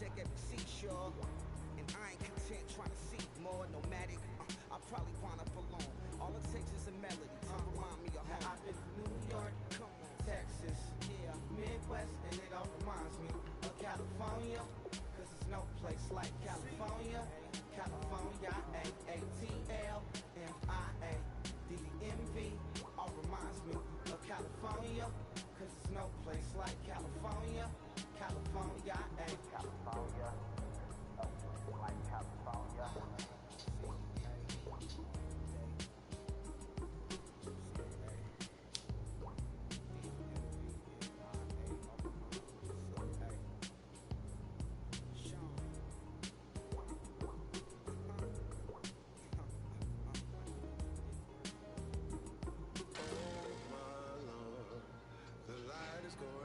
check every seashore. And I ain't content trying to see more nomadic. I probably wind up alone. All it takes is a melody to remind me of home. I've been from New York, Come on. Texas, yeah, Midwest, and it all reminds me of California. Cause there's no place like California. California, ATLMIADMV. All reminds me of California. Cause there's no place like California. California, California, like California.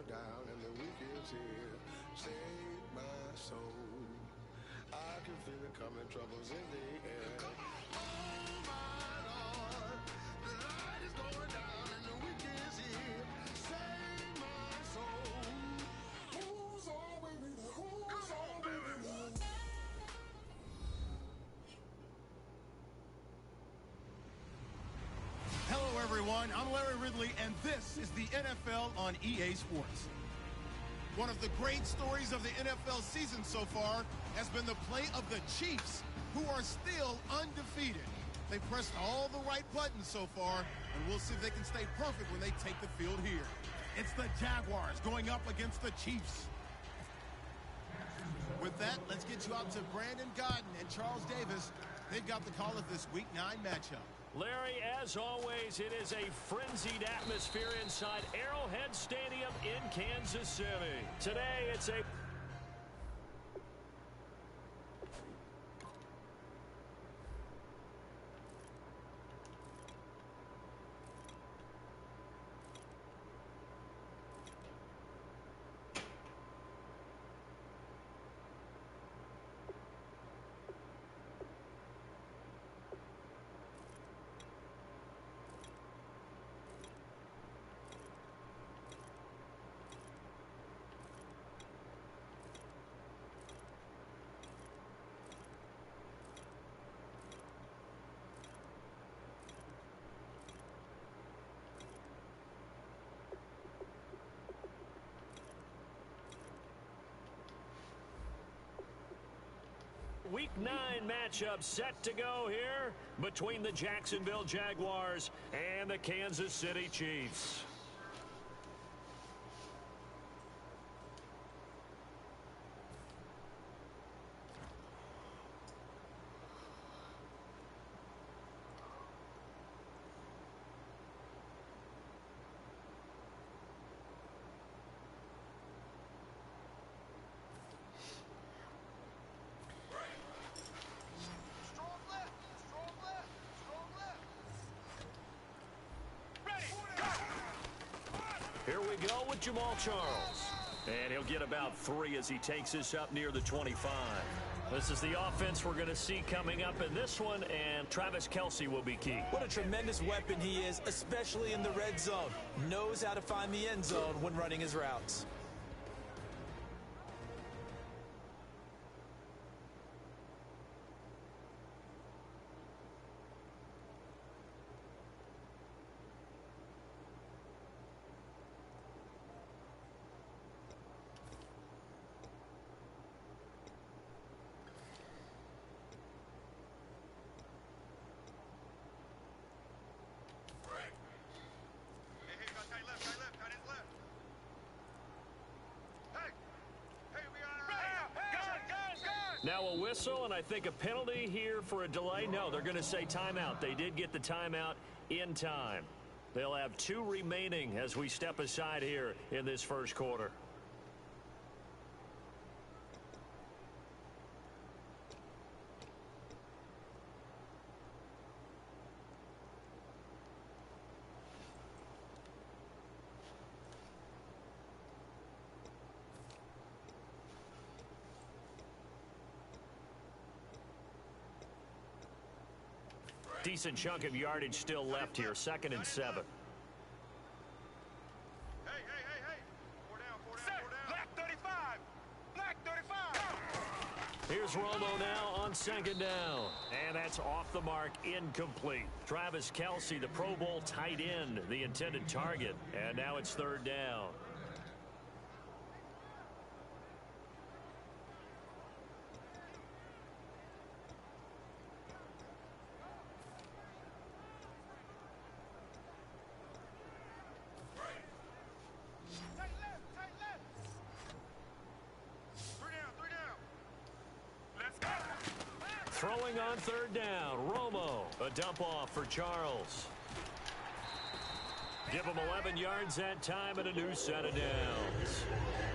Down and the weekend's here. Save my soul. I can feel it coming, troubles in the air. Oh my Lord, the light is going down and the weekend's here. Save my soul. Who's on with me? Who's on with me? Hello, everyone. I'm Larry Ridley, and this is the NFL on EA Sports. One of the great stories of the NFL season so far has been the play of the Chiefs, who are still undefeated. They pressed all the right buttons so far, and we'll see if they can stay perfect when they take the field here. It's the Jaguars going up against the Chiefs. With that, let's get you out to Brandon Godden and Charles Davis. They've got the call of this Week 9 matchup. Larry, as always, it is a frenzied atmosphere inside Arrowhead Stadium in Kansas City. Today, it's a... Week 9 matchup set to go here between the Jacksonville Jaguars and the Kansas City Chiefs. Here we go with Jamal Charles. And he'll get about 3 as he takes this up near the 25. This is the offense we're going to see coming up in this one, and Travis Kelce will be key. What a tremendous weapon he is, especially in the red zone. Knows how to find the end zone when running his routes. Now a whistle, and I think a penalty here for a delay. No, they're going to say timeout. They did get the timeout in time. They'll have 2 remaining as we step aside here in this first quarter. Decent chunk of yardage still left here. 2nd and 7. Hey. 4 down. Black 35. Black 35. Here's Romo now on second down. And that's off the mark, incomplete. Travis Kelce, the Pro Bowl tight end, the intended target. And now it's third down. Throwing on third down, Romo. A dump off for Charles. Give him 11 yards that time and a new set of downs.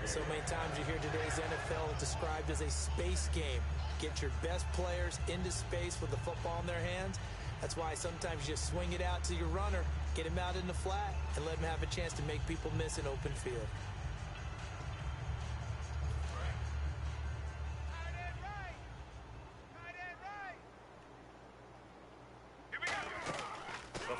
So many times you hear today's NFL described as a space game. Get your best players into space with the football in their hands. That's why sometimes you just swing it out to your runner, get him out in the flat, and let him have a chance to make people miss an open field.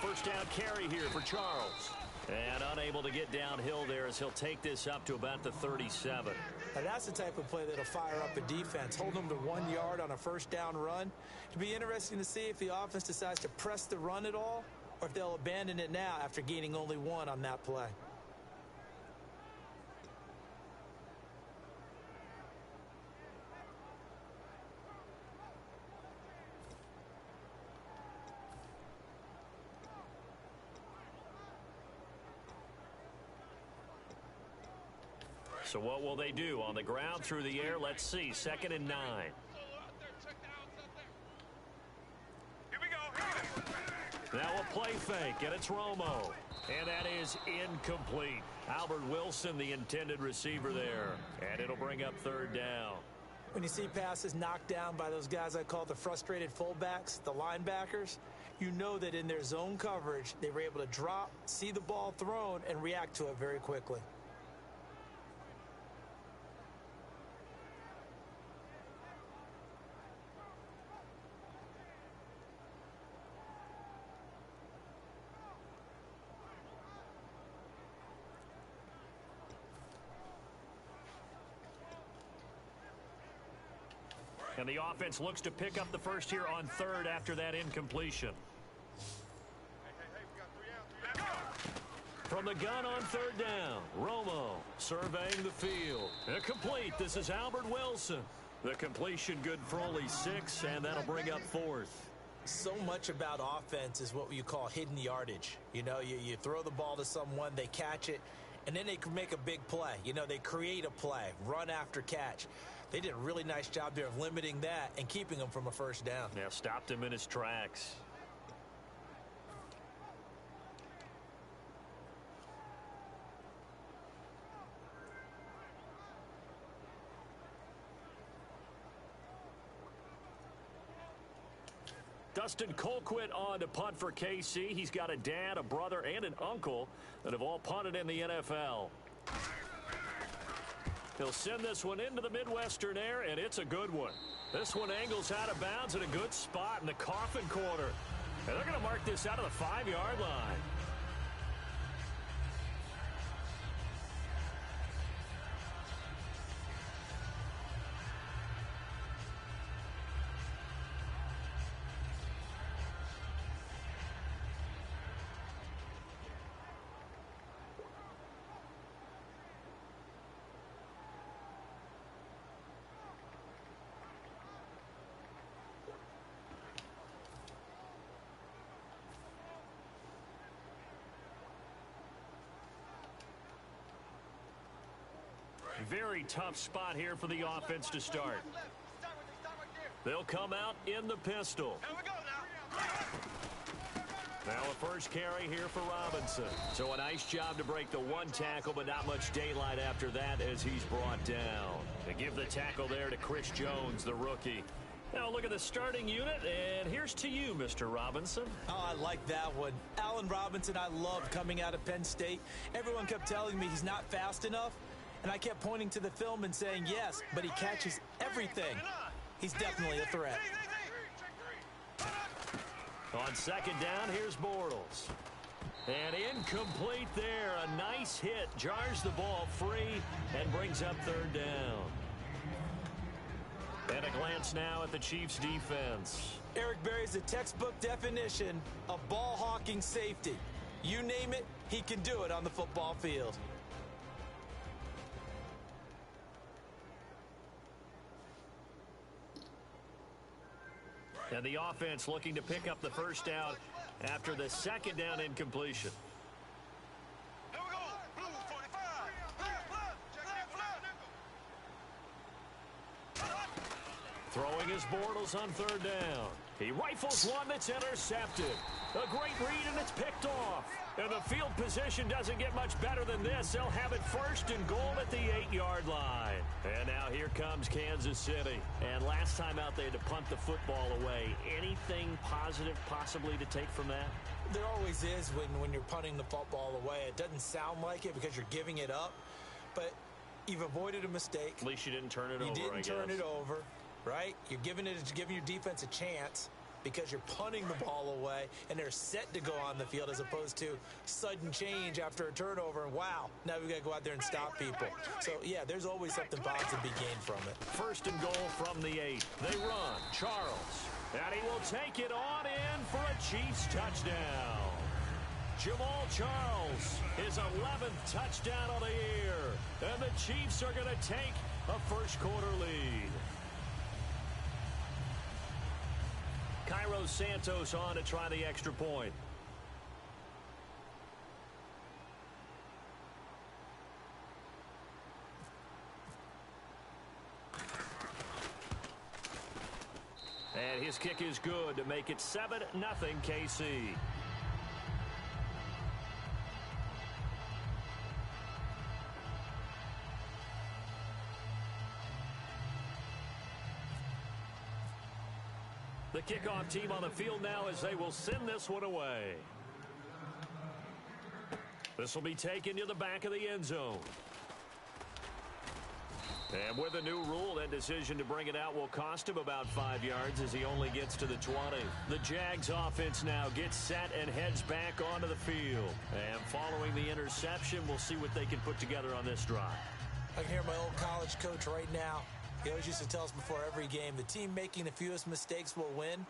First down carry here for Charles. And unable to get downhill there as he'll take this up to about the 37. Now that's the type of play that'll fire up a defense. Hold them to 1 yard on a first down run. It'll be interesting to see if the offense decides to press the run at all or if they'll abandon it now after gaining only 1 on that play. So what will they do? On the ground, through the air, let's see. 2nd and 9. Now a play fake, and it's Romo. And that is incomplete. Albert Wilson, the intended receiver there. And it'll bring up third down. When you see passes knocked down by those guys I call the frustrated fullbacks, the linebackers, you know that in their zone coverage, they were able to drop, see the ball thrown, and react to it very quickly. And the offense looks to pick up the first here on third after that incompletion. From the gun on third down, Romo surveying the field. Complete. This is Albert Wilson. The completion good for only 6, and that'll bring up fourth. So much about offense is what you call hidden yardage. You know, you throw the ball to someone, they catch it, and then they can make a big play. You know, they create a play, run after catch. They did a really nice job there of limiting that and keeping him from a first down. Yeah, stopped him in his tracks. Dustin Colquitt on to punt for KC. He's got a dad, a brother, and an uncle that have all punted in the NFL. He'll send this one into the Midwestern air, and it's a good one. This one angles out of bounds at a good spot in the coffin corner. And they're going to mark this out of the 5-yard line. Very tough spot here for the offense to start. They'll come out in the pistol. Now a first carry here for Robinson. So a nice job to break the 1 tackle, but not much daylight after that as he's brought down. They give the tackle there to Chris Jones, the rookie. Now look at the starting unit, and here's to you, Mr. Robinson. Oh, I like that one. Allen Robinson, I loved coming out of Penn State. Everyone kept telling me he's not fast enough, and I kept pointing to the film and saying yes, but he catches everything. He's definitely a threat. On second down, here's Bortles. And incomplete there. A nice hit. Jars the ball free and brings up third down. And a glance now at the Chiefs' defense. Eric Berry's the textbook definition of ball-hawking safety. You name it, he can do it on the football field. And the offense looking to pick up the first down after the second down incompletion. Throwing his Bortles on third down. He rifles one that's intercepted. A great read, and it's picked off. And the field position doesn't get much better than this. They'll have it first and goal at the 8-yard line. And now here comes Kansas City. And last time out, they had to punt the football away. Anything positive possibly to take from that? There always is when you're punting the football away. It doesn't sound like it because you're giving it up. But you've avoided a mistake. At least you didn't turn it over, You didn't turn it over. Right? You're giving your defense a chance because you're punting the ball away and they're set to go on the field as opposed to sudden change after a turnover and wow, now we've got to go out there and stop people. So, yeah, there's always something positive to be gained from it. First and goal from the 8. They run. Charles. And he will take it on in for a Chiefs touchdown. Jamal Charles, his 11th touchdown of the year. And the Chiefs are going to take a first quarter lead. Cairo Santos on to try the extra point. And his kick is good to make it 7-0 KC. The kickoff team on the field now as they will send this one away. This will be taken to the back of the end zone. And with a new rule, that decision to bring it out will cost him about 5 yards as he only gets to the 20. The Jags offense now gets set and heads back onto the field. And following the interception, we'll see what they can put together on this drive. I can hear my old college coach right now. He always used to tell us before every game, the team making the fewest mistakes will win.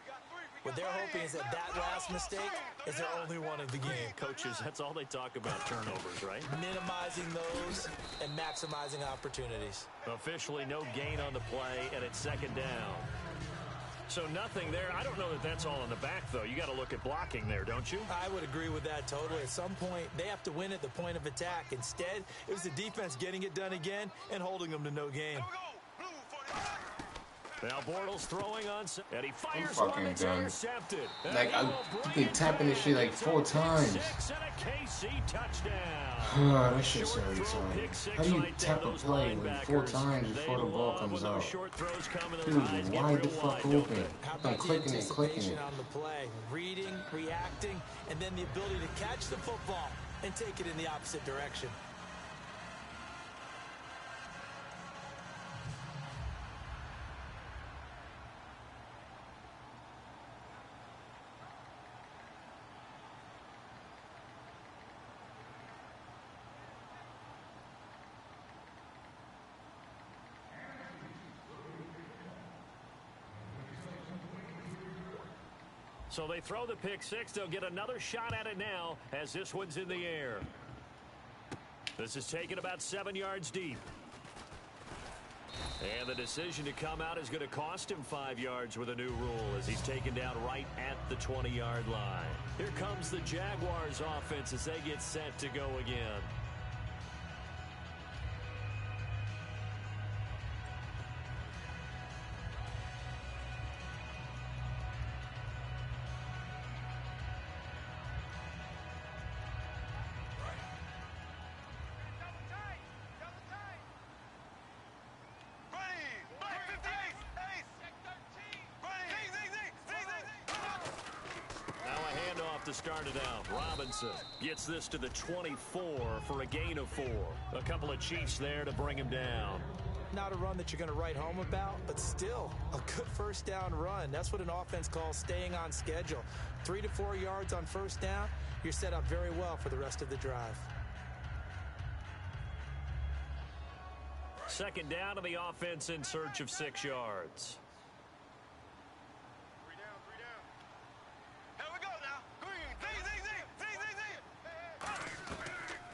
What they're hoping is that last mistake is their only one of the game. Coaches, that's all they talk about, turnovers, right? Minimizing those and maximizing opportunities. Officially no gain on the play, and it's second down. So nothing there. I don't know that that's all in the back, though. You got to look at blocking there, don't you? I would agree with that totally. At some point, they have to win at the point of attack. Instead, it was the defense getting it done again and holding them to no gain. Now Bortles throwing on, and he fires one that's intercepted. Like, I've been tapping this shit like 4 times. Touchdown. That shit's so retarded. How do you tap a play like 4 times before the ball comes out? Dude, wide the fuck open. I'm clicking and clicking it. On the play, reading, reacting, and then the ability to catch the football and take it in the opposite direction. So they throw the pick six. They'll get another shot at it now as this one's in the air. This is taken about 7 yards deep. And the decision to come out is going to cost him 5 yards with a new rule as he's taken down right at the 20-yard line. Here comes the Jaguars offense as they get set to go again. To start it out, Robinson gets this to the 24 for a gain of 4. A couple of Chiefs there to bring him down. Not a run that you're going to write home about, but still a good first down run. That's what an offense calls staying on schedule. 3 to 4 yards on first down, you're set up very well for the rest of the drive. Second down, and the offense in search of 6 yards.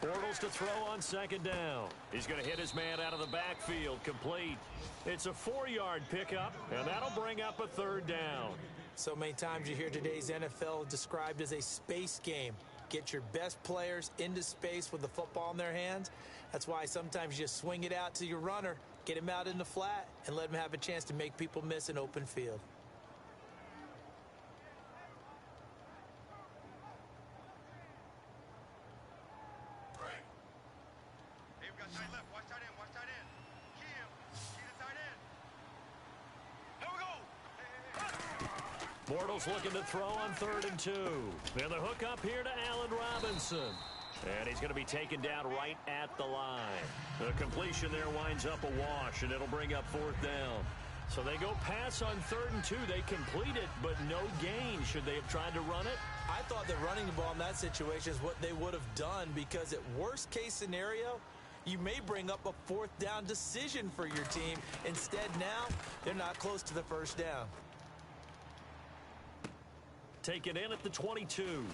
Bortles to throw on second down. He's going to hit his man out of the backfield, complete. It's a 4-yard pickup, and that'll bring up a third down. So many times you hear today's NFL described as a space game. Get your best players into space with the football in their hands. That's why sometimes you just swing it out to your runner, get him out in the flat, and let him have a chance to make people miss an open field. Bortles looking to throw on 3rd and 2. And the hook up here to Allen Robinson. And he's going to be taken down right at the line. The completion there winds up a wash, and it'll bring up 4th down. So they go pass on 3rd and 2. They complete it, but no gain. Should they have tried to run it? I thought that running the ball in that situation is what they would have done, because at worst case scenario, you may bring up a 4th down decision for your team. Instead, now, they're not close to the 1st down. Take it in at the 22.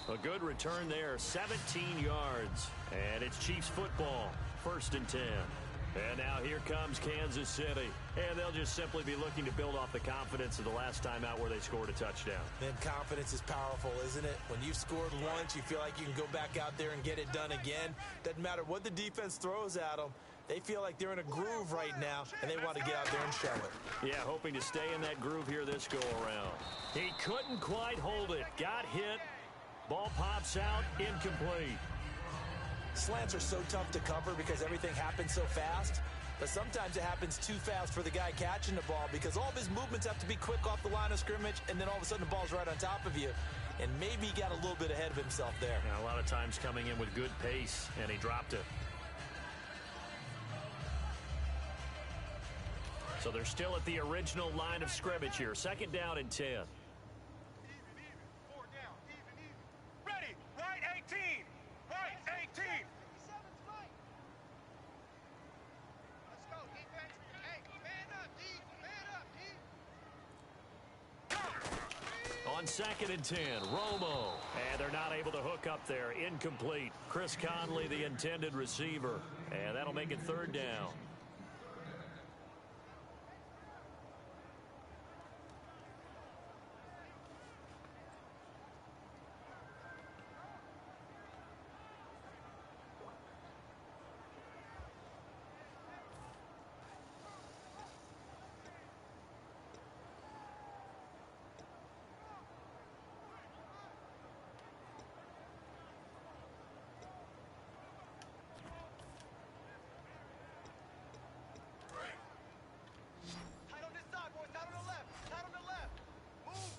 A good return there, 17 yards. And it's Chiefs football, 1st and 10. And now here comes Kansas City. And they'll just simply be looking to build off the confidence of the last time out where they scored a touchdown. Man, confidence is powerful, isn't it? When you've scored once, you feel like you can go back out there and get it done again. Doesn't matter what the defense throws at them. They feel like they're in a groove right now, and they want to get out there and show it. Yeah, hoping to stay in that groove here this go-around. He couldn't quite hold it. Got hit. Ball pops out, incomplete. Slants are so tough to cover because everything happens so fast. But sometimes it happens too fast for the guy catching the ball, because all of his movements have to be quick off the line of scrimmage, and then all of a sudden the ball's right on top of you. And maybe he got a little bit ahead of himself there. Yeah, a lot of times coming in with good pace, and he dropped it. So they're still at the original line of scrimmage here. 2nd down and 10. Even, 4 down, even. Ready, right 18, right 18. 57's right. Let's go, defense. Hey, man up, D, man up, D. On 2nd and 10, Romo. And they're not able to hook up there. Incomplete. Chris Conley, the intended receiver. And that'll make it 3rd down.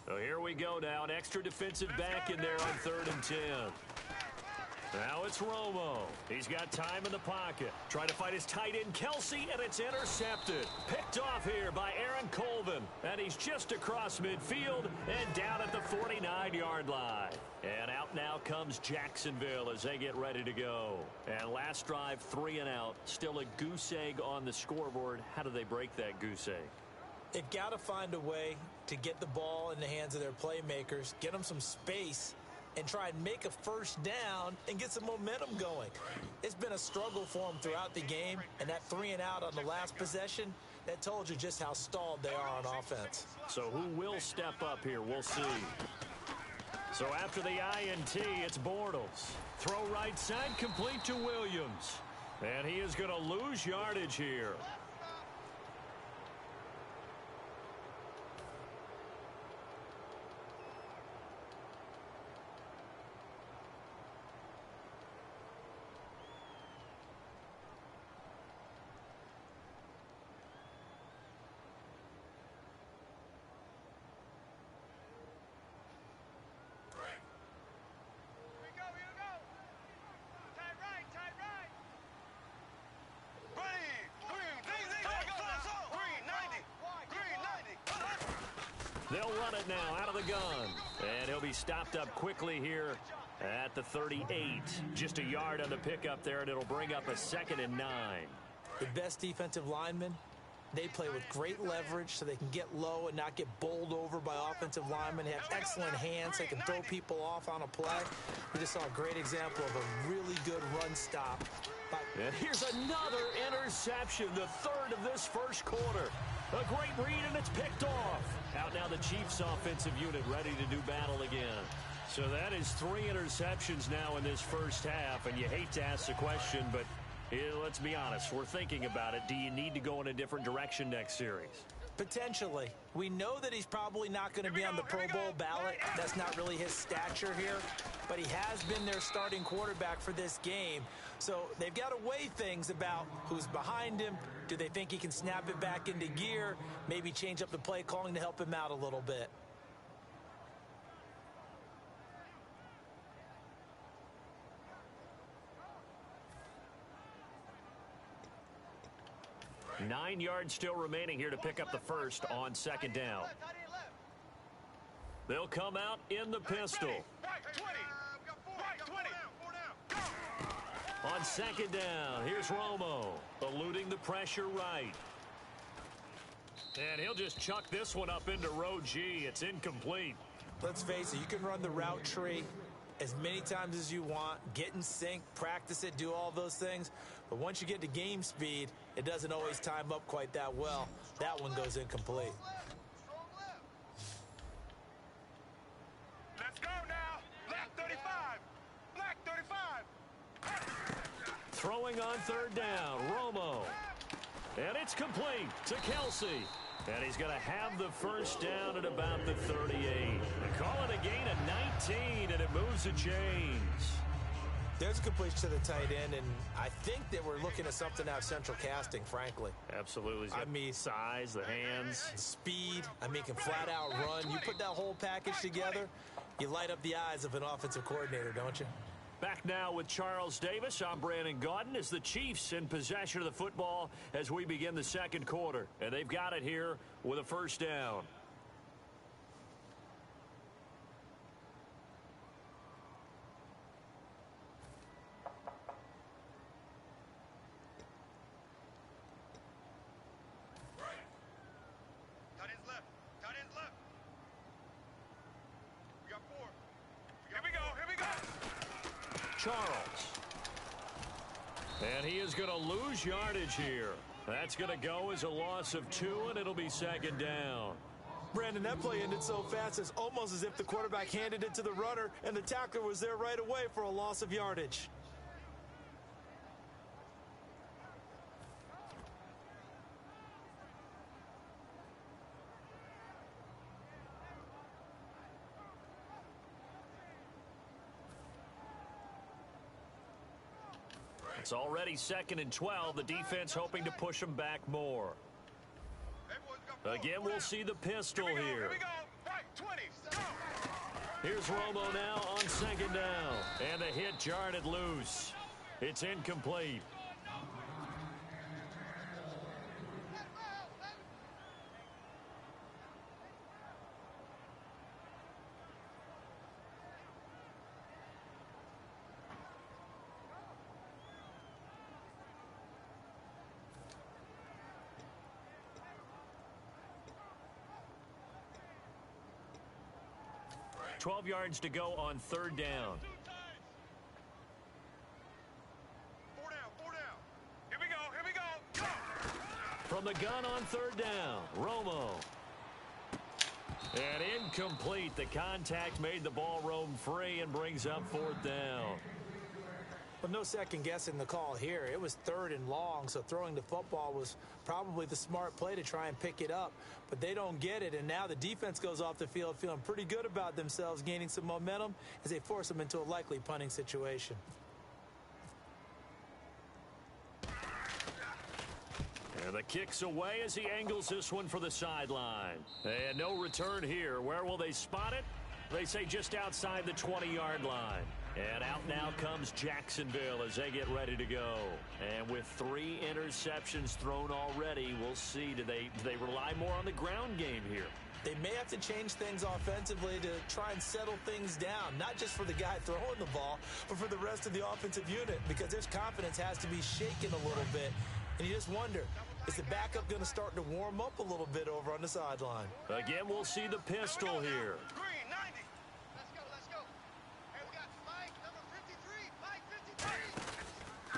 So here we go now. An extra defensive back in there on 3rd and 10. Now it's Romo. He's got time in the pocket. Trying to fight his tight end, Kelsey, and it's intercepted. Picked off here by Aaron Colvin. And he's just across midfield and down at the 49-yard line. And out now comes Jacksonville as they get ready to go. And last drive, 3 and out. Still a goose egg on the scoreboard. How do they break that goose egg? They've got to find a way to get the ball in the hands of their playmakers, get them some space, and try and make a 1st down and get some momentum going. It's been a struggle for them throughout the game, and that 3 and out on the last possession, that told you just how stalled they are on offense. So who will step up here? We'll see. So after the INT, it's Bortles. Throw right side, complete to Williams. And he is going to lose yardage here. They'll run it now out of the gun. And he'll be stopped up quickly here At the 38, just a yard on the pickup there, and it'll bring up a 2nd and 9. The best defensive linemen, they play with great leverage so they can get low and not get bowled over by offensive linemen. They have excellent hands. They can throw people off on a play. We just saw a great example of a really good run stop. And here's another interception, the 3rd of this first quarter. A great read, and it's picked off. Out now the Chiefs offensive unit ready to do battle again. So that is 3 interceptions now in this first half, and you hate to ask the question, but let's be honest, we're thinking about it. Do you need to go in a different direction next series? Potentially. We know that he's probably not going to be on the Pro Bowl ballot. That's not really his stature here, but he has been their starting quarterback for this game. So they've got to weigh things about who's behind him. Do they think he can snap it back into gear? Maybe change up the play calling to help him out a little bit. Nine yards still remaining here to pick up the first on 2nd down. They'll come out in the pistol. On 2nd down, here's Romo, eluding the pressure right. And he'll just chuck this one up into row G. It's incomplete. Let's face it, you can run the route tree as many times as you want, get in sync, practice it, do all those things. But once you get to game speed, it doesn't always time up quite that well. That one goes incomplete. Let's go now. Black 35. Black 35. Throwing on 3rd down, Romo. And it's complete to Kelsey. And he's going to have the first down at about the 38. They call it a gain of 19, and it moves the chains. There's a completion to the tight end, and I think that we're looking at something out of Central Casting, frankly. Absolutely. I mean, size, the hands. Speed. I mean, can flat out run. You put that whole package together, you light up the eyes of an offensive coordinator, don't you? Back now with Charles Davis. I'm Brandon Gaudin as the Chiefs in possession of the football as we begin the 2nd quarter. And they've got it here with a first down. Tight ends left. Tight ends left. We got 4. Here we go. Here we go. Charles. And he is going to lose yardage here. That's going to go as a loss of 2, and it'll be 2nd down. Brandon, that play ended so fast, it's almost as if the quarterback handed it to the runner, and the tackler was there right away for a loss of yardage. It's already 2nd and 12. The defense hoping to push them back more. Again, we'll see the pistol here. Here we go. Right, 20. Here's Romo now on 2nd down. And the hit jarred loose. It's incomplete. $12 yards to go on 3rd down. 4 down. 4 down. Here we go. Here we go. From the gun on 3rd down, Romo. And incomplete. The contact made the ball roam free and brings up 4th down. Well, no second guessing the call here. It was 3rd and long, so throwing the football was probably the smart play to try and pick it up. But they don't get it, and now the defense goes off the field feeling pretty good about themselves, gaining some momentum as they force them into a likely punting situation. And the kick's away as he angles this one for the sideline. And no return here. Where will they spot it? They say just outside the 20-yard line. And out now comes Jacksonville as they get ready to go. And with 3 interceptions thrown already, we'll see. Do they rely more on the ground game here? They may have to change things offensively to try and settle things down, not just for the guy throwing the ball, but for the rest of the offensive unit, because their confidence has to be shaken a little bit. And you just wonder, is the backup going to start to warm up a little bit over on the sideline? Again, we'll see the pistol here. Green, 90. Let's go. Hey, we got Mike, number 53. Mike,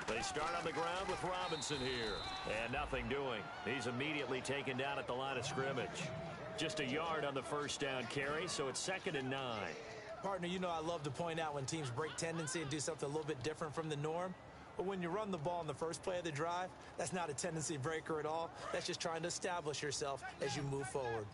53. They start on the ground with Robinson here. And nothing doing. He's immediately taken down at the line of scrimmage. Just a yard on the first down carry, so it's 2nd and 9. Partner, you know I love to point out when teams break tendency and do something a little bit different from the norm. But when you run the ball in the first play of the drive, that's not a tendency breaker at all. That's just trying to establish yourself as you move forward.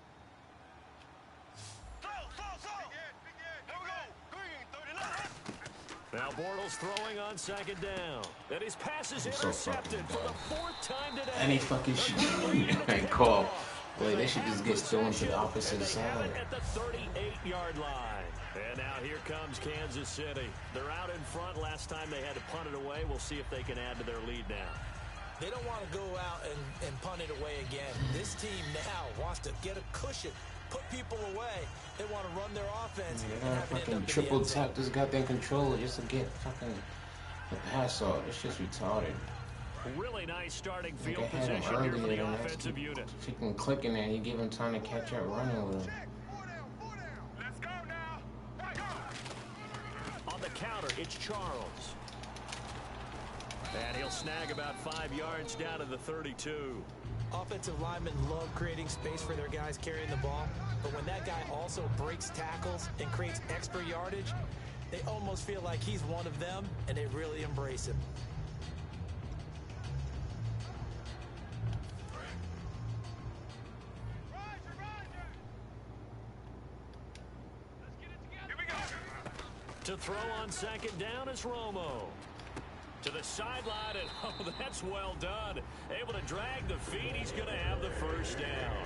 Now Bortles throwing on 2nd down. And his pass is intercepted for the 4th time today. Any fucking shit call. Boy, they should just get thrown to the opposite side. At the 38-yard line. And now here comes Kansas City. They're out in front. Last time they had to punt it away. We'll see if they can add to their lead now. They don't want to go out and punt it away again. This team now wants to get a cushion, put people away. They want to run their offense. They gotta fucking triple tap this goddamn controller just to get fucking the pass off. It's just retarded. Really nice starting field position here for the offensive unit. Freaking clicking there, you give him time to catch up running with him. Let's go now. On the counter, it's Charles. And he'll snag about 5 yards down to the 32. Offensive linemen love creating space for their guys carrying the ball, but when that guy also breaks tackles and creates extra yardage, they almost feel like he's one of them, and they really embrace him. To throw on 2nd down is Romo. To the sideline, and oh, that's well done. Able to drag the feet. He's going to have the first down.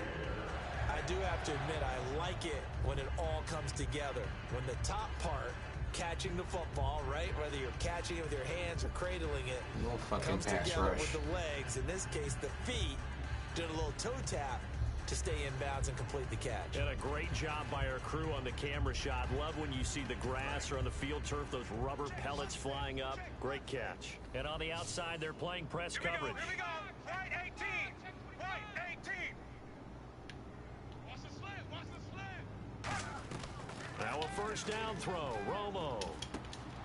I do have to admit, I like it when it all comes together. When the top part, catching the football, right? Whether you're catching it with your hands or cradling it, no fucking comes pass together rush. with the legs. In this case, the feet, did a little toe tap to stay in bounds and complete the catch. And a great job by our crew on the camera shot. Love when you see the grass or on the field turf, those rubber pellets flying up. Great catch. And on the outside, they're playing press coverage. Here we go. Right 18. Right 18. Watch the slant. Watch the slant. Now a first down throw. Romo.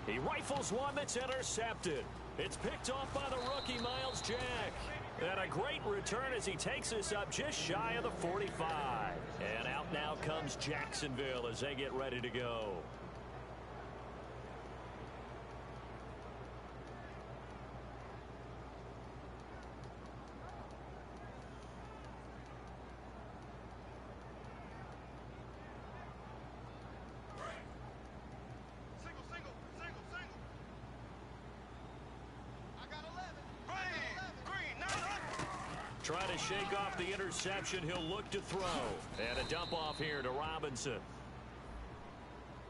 He rifles one that's intercepted. It's picked off by the rookie, Miles Jack. And a great return as he takes us up just shy of the 45. And out now comes Jacksonville as they get ready to go. Try to shake off the interception. He'll look to throw. And a dump off here to Robinson.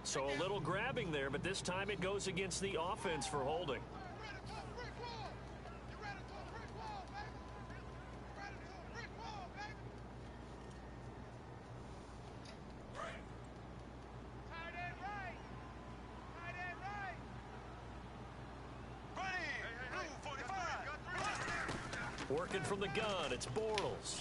So a little grabbing there, but this time it goes against the offense for holding. Working from the gun, it's Bortles.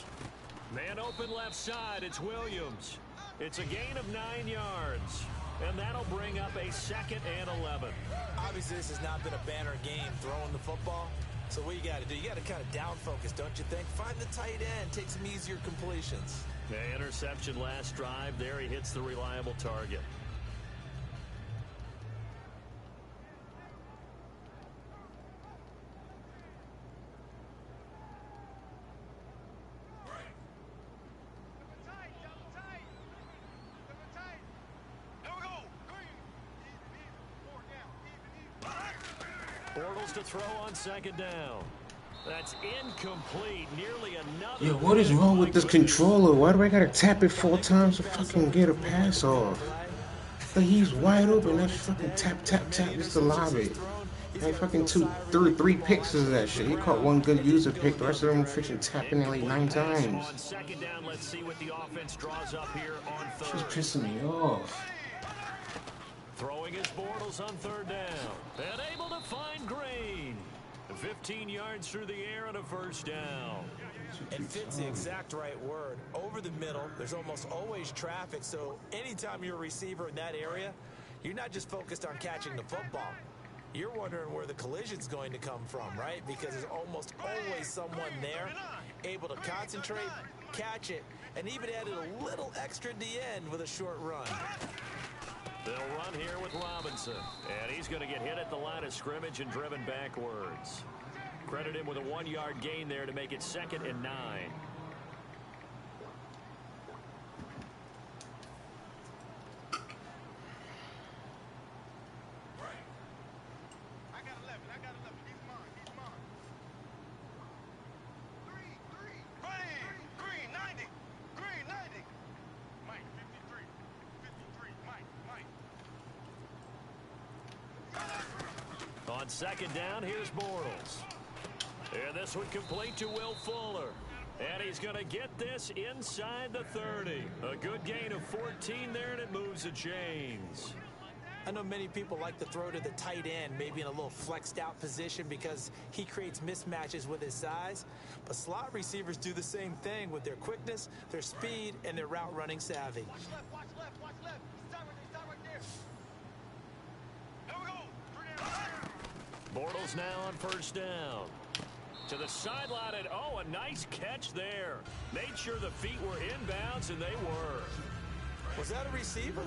Man open left side, it's Williams. It's a gain of 9 yards. And that'll bring up a 2nd and 11. Obviously, this has not been a banner game throwing the football. So what you got to do, you got to kind of down focus, don't you think? Find the tight end, take some easier completions. The interception last drive. There he hits the reliable target. Bortles to throw on 2nd down. That's incomplete. Nearly another. Yo, what is wrong with this controller? Why do I gotta tap it 4 times to fucking get a pass off? Like, he's wide open. That's fucking tap, tap, tap. Just to lob it. Like, fucking three picks of that shit. He caught one good user pick. The rest of them freaking tapping it like 9 times. On second down, let's see what the offense draws up here on third. She's pissing me off. Throwing his Bortles on third down. And able to find Green. 15 yards through the air and a first down. It fits the exact right word. Over the middle, there's almost always traffic, so anytime you're a receiver in that area, you're not just focused on catching the football. You're wondering where the collision's going to come from, right? Because there's almost always someone there able to concentrate, catch it, and even added a little extra at the end with a short run. They'll run here with Robinson, and he's going to get hit at the line of scrimmage and driven backwards. Credit him with a 1-yard gain there to make it 2nd and 9. On second down, here's Bortles. And this one complete to Will Fuller. And he's going to get this inside the 30. A good gain of 14 there, and it moves the chains. I know many people like to throw to the tight end, maybe in a little flexed out position because he creates mismatches with his size. But slot receivers do the same thing with their quickness, their speed, and their route running savvy. Watch left, watch left, watch left. Stop right there. There we go. 3 down. Bortles now on first down. To the sideline, and oh, a nice catch there. Made sure the feet were inbounds, and they were. Was that a receiver?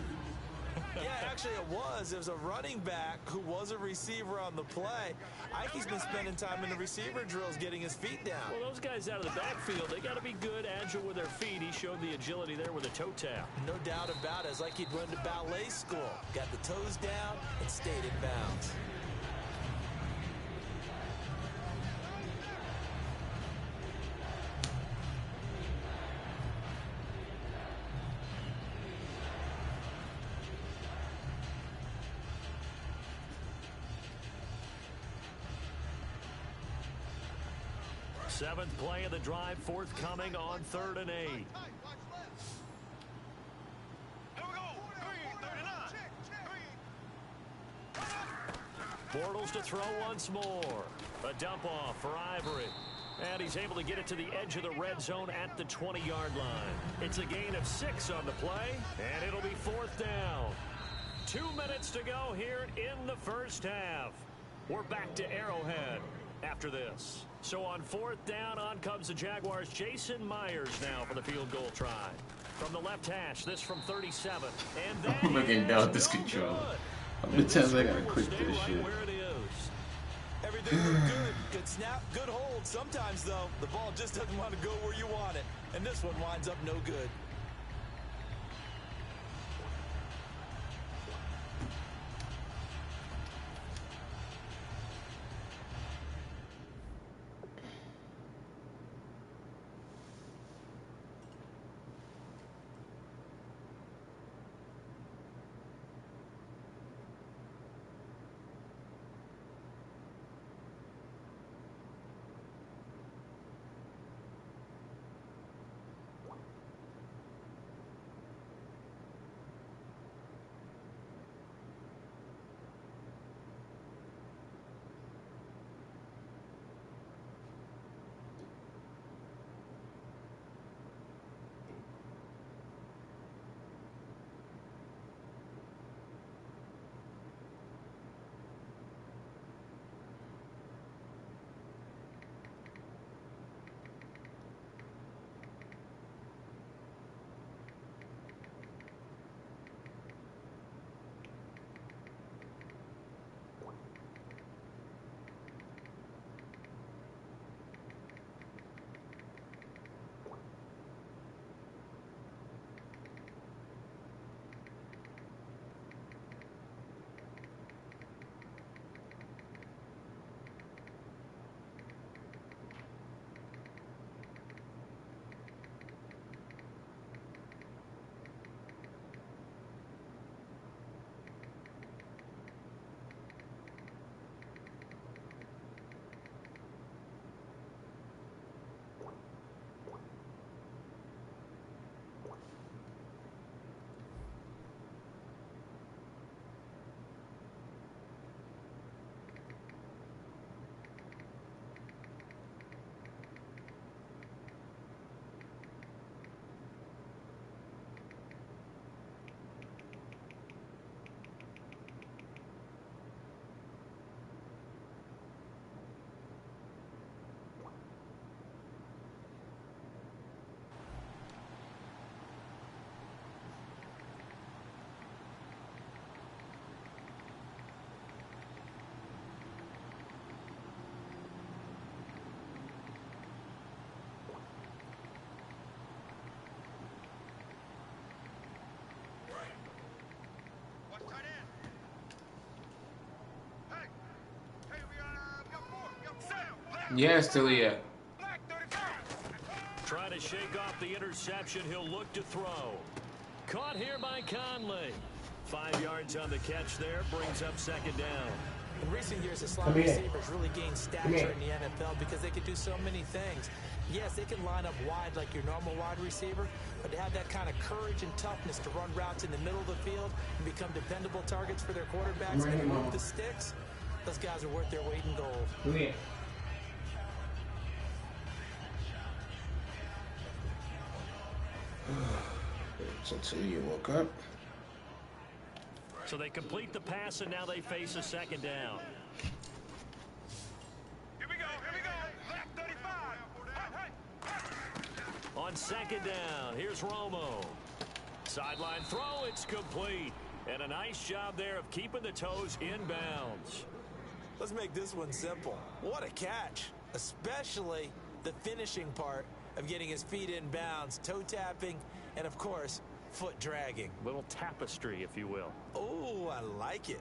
Yeah, actually it was. It was a running back who was a receiver on the play. Ike's been spending time in the receiver drills getting his feet down. Well, those guys out of the backfield, they got to be good, agile with their feet. He showed the agility there with a toe tap. No doubt about it. It's like he'd run to ballet school. Got the toes down and stayed in bounds. Seventh play of the drive, forthcoming on 3rd and 8. Here we go. Green, 39. Bortles to throw once more. A dump off for Ivory. And he's able to get it to the edge of the red zone at the 20-yard line. It's a gain of 6 on the play, and it'll be 4th down. 2 minutes to go here in the first half. We're back to Arrowhead after this. So on 4th down, on comes the Jaguars. Jason Myers now for the field goal try. From the left hash, this from 37. And that I'm looking down at this control. How many times I gotta click this shit? Where it is. Everything looked good. Good snap, good hold. Sometimes, though, the ball just doesn't want to go where you want it. And this one winds up no good. Yes, Talia. Black 35. Trying to shake off the interception. He'll look to throw. Caught here by Conley. 5 yards on the catch there. Brings up second down. In recent years, the slot receivers really gained stature in the NFL because they can do so many things. Yes, they can line up wide like your normal wide receiver, but to have that kind of courage and toughness to run routes in the middle of the field and become dependable targets for their quarterbacks and move the sticks, those guys are worth their weight in gold. Come here. Until you woke up. So they complete the pass, and now they face a second down. Here we go. Black 35. Hey. On second down, here's Romo. Sideline throw, it's complete. And a nice job there of keeping the toes in bounds. Let's make this one simple. What a catch, especially the finishing part of getting his feet in bounds, toe tapping, and of course, foot dragging. Little tapestry, if you will. Oh, I like it.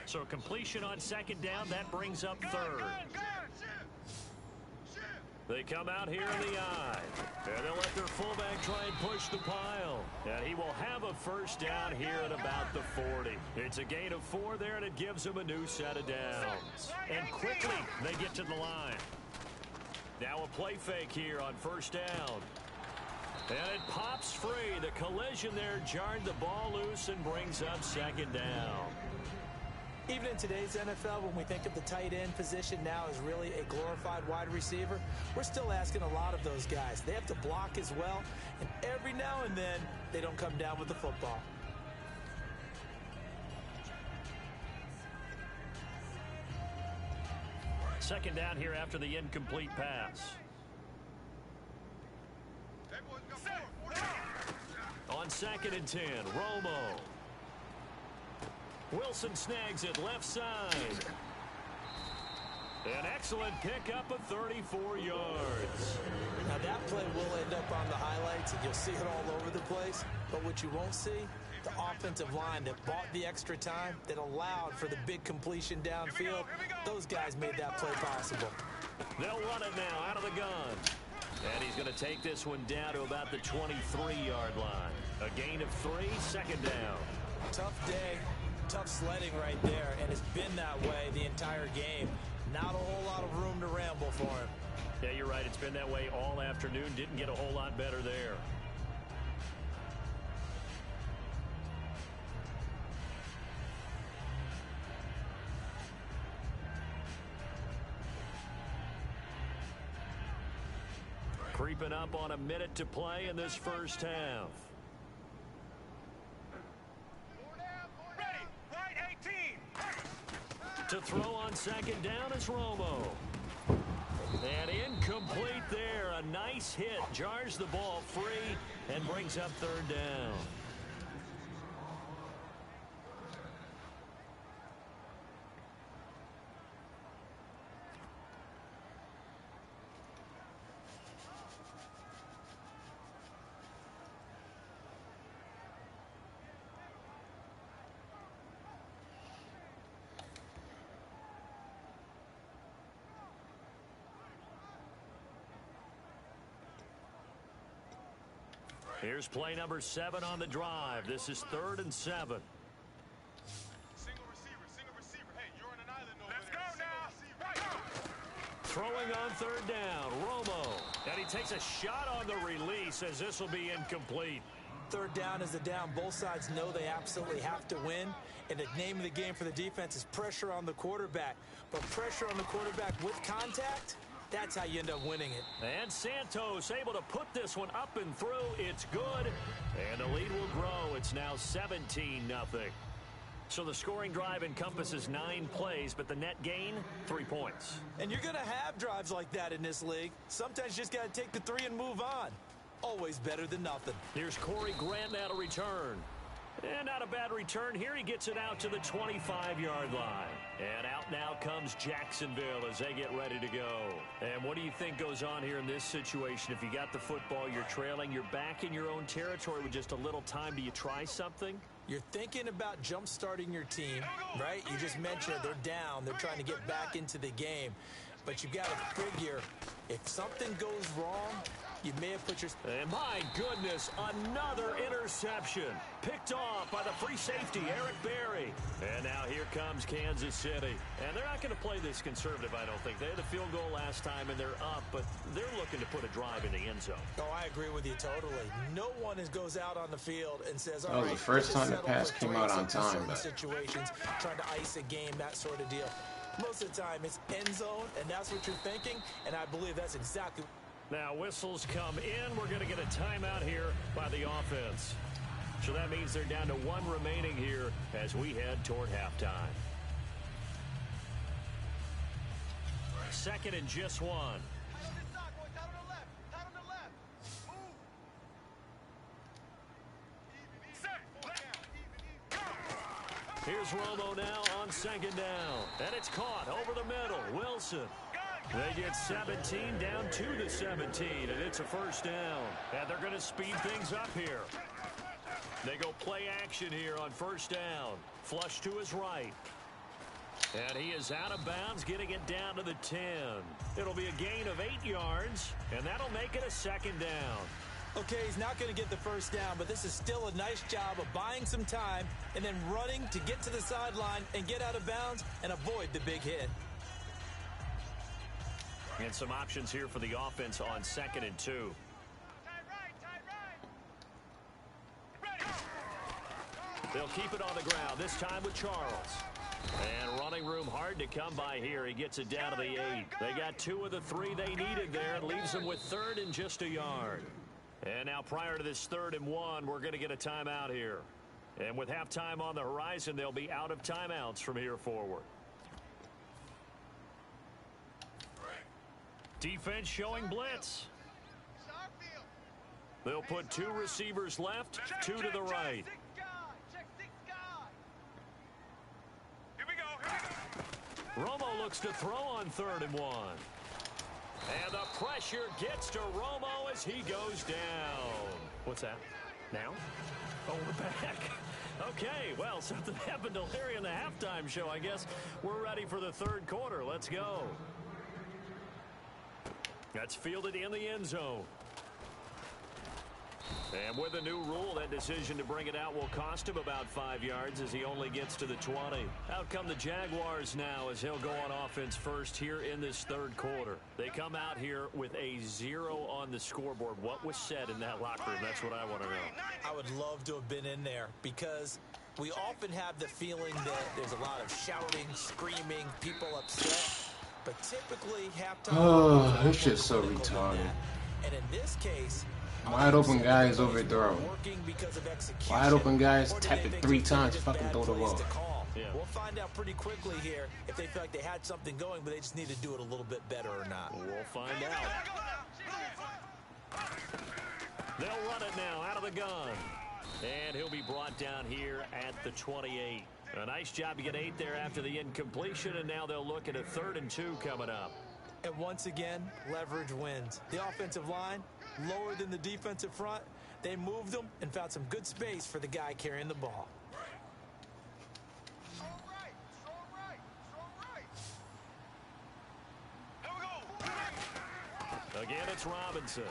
So completion on second down, that brings up third. They come out here in the eye, and they'll let their fullback try and push the pile. And he will have a first down here at about the 40. It's a gain of 4 there, and it gives them a new set of downs. And quickly, they get to the line. Now a play fake here on first down. And it pops free. The collision there jarred the ball loose and brings up second down. Even in today's NFL, when we think of the tight end position now as really a glorified wide receiver, we're still asking a lot of those guys. They have to block as well, and every now and then, they don't come down with the football. Second down here after the incomplete pass. On second and 10, Romo. Wilson snags it left side. An excellent pickup of 34 yards. Now that play will end up on the highlights, and you'll see it all over the place. But what you won't see, the offensive line that bought the extra time, that allowed for the big completion downfield, those guys made that play possible. They'll run it now out of the gun. And he's going to take this one down to about the 23-yard line. A gain of 3, second down. Tough day. Tough sledding right there, and it's been that way the entire game. Not a whole lot of room to ramble for him. Yeah, you're right. It's been that way all afternoon. Didn't get a whole lot better there. Creeping up on a minute to play in this first half. To throw on second down is Romo. And incomplete there. A nice hit. Jars the ball free and brings up third down. Here's play number 7 on the drive. This is 3rd and 7. Single receiver. Hey, you're on an island over there. Let's go now. Throwing on third down, Romo. And he takes a shot on the release as this will be incomplete. Third down is a down. Both sides know they absolutely have to win. And the name of the game for the defense is pressure on the quarterback. But pressure on the quarterback with contact, that's how you end up winning it. And Santos able to put this one up and through. It's good. And the lead will grow. It's now 17-0. So the scoring drive encompasses 9 plays, but the net gain, 3 points. And you're going to have drives like that in this league. Sometimes you just got to take the 3 and move on. Always better than nothing. Here's Corey Grant now to return. And not a bad return here. He gets it out to the 25-yard line. And out now comes Jacksonville as they get ready to go. And what do you think goes on here in this situation? If you got the football, you're trailing, you're back in your own territory with just a little time. Do you try something? You're thinking about jump-starting your team, right? You just mentioned they're down. They're trying to get back into the game. But you've got to figure if something goes wrong, you may have put your... And my goodness, another interception. Picked off by the free safety, Eric Berry. And now here comes Kansas City. And they're not going to play this conservative, I don't think. They had the field goal last time, and they're up, but they're looking to put a drive in the end zone. Oh, I agree with you totally. No one goes out on the field and says, all that was right, the first time the pass came out on time. But situations, trying to ice a game, that sort of deal. Most of the time, it's end zone, and that's what you're thinking, and I believe that's exactly... Now, whistles come in. We're going to get a timeout here by the offense. So that means they're down to one remaining here as we head toward halftime. Second and just one. Here's Romo now on second down. And it's caught over the middle. Wilson. They get 17 down to the 17, and it's a first down. And they're going to speed things up here. They go play action here on first down. Flush to his right. And he is out of bounds, getting it down to the 10. It'll be a gain of 8 yards, and that'll make it a second down. Okay, he's not going to get the first down, but this is still a nice job of buying some time and then running to get to the sideline and get out of bounds and avoid the big hit. And some options here for the offense on second and 2. They'll keep it on the ground, this time with Charles. And running room hard to come by here. He gets it down to the 8. They got 2 of the 3 they needed there. Leaves them with third and just a yard. And now prior to this 3rd and 1, we're going to get a timeout here. And with halftime on the horizon, they'll be out of timeouts from here forward. Defense showing blitz. They'll put 2 receivers left, 2 to the right. Romo looks to throw on 3rd and 1. And the pressure gets to Romo as he goes down. What's that? Now? Oh, we're back. Okay, well, something happened to Larry in the halftime show, I guess. We're ready for the 3rd quarter. Let's go. That's fielded in the end zone. And with the new rule, that decision to bring it out will cost him about 5 yards as he only gets to the 20. Out come the Jaguars now as he'll go on offense first here in this 3rd quarter. They come out here with a 0 on the scoreboard. What was said in that locker room? That's what I want to know. I would love to have been in there because we often have the feeling that there's a lot of shouting, screaming, people upset. But typically, halftime... Oh, this shit's so retarded. And in this case... Wide open guys overthrow. Wide open guys tap it 3 times, fucking throw the ball. Yeah. We'll find out pretty quickly here if they feel like they had something going, but they just need to do it a little bit better or not. We'll find out. They'll run it now out of the gun. And he'll be brought down here at the 28. A nice job to get 8 there after the incompletion, and now they'll look at a 3rd and 2 coming up. And once again, leverage wins. The offensive line, lower than the defensive front. They moved them and found some good space for the guy carrying the ball. Again, it's Robinson.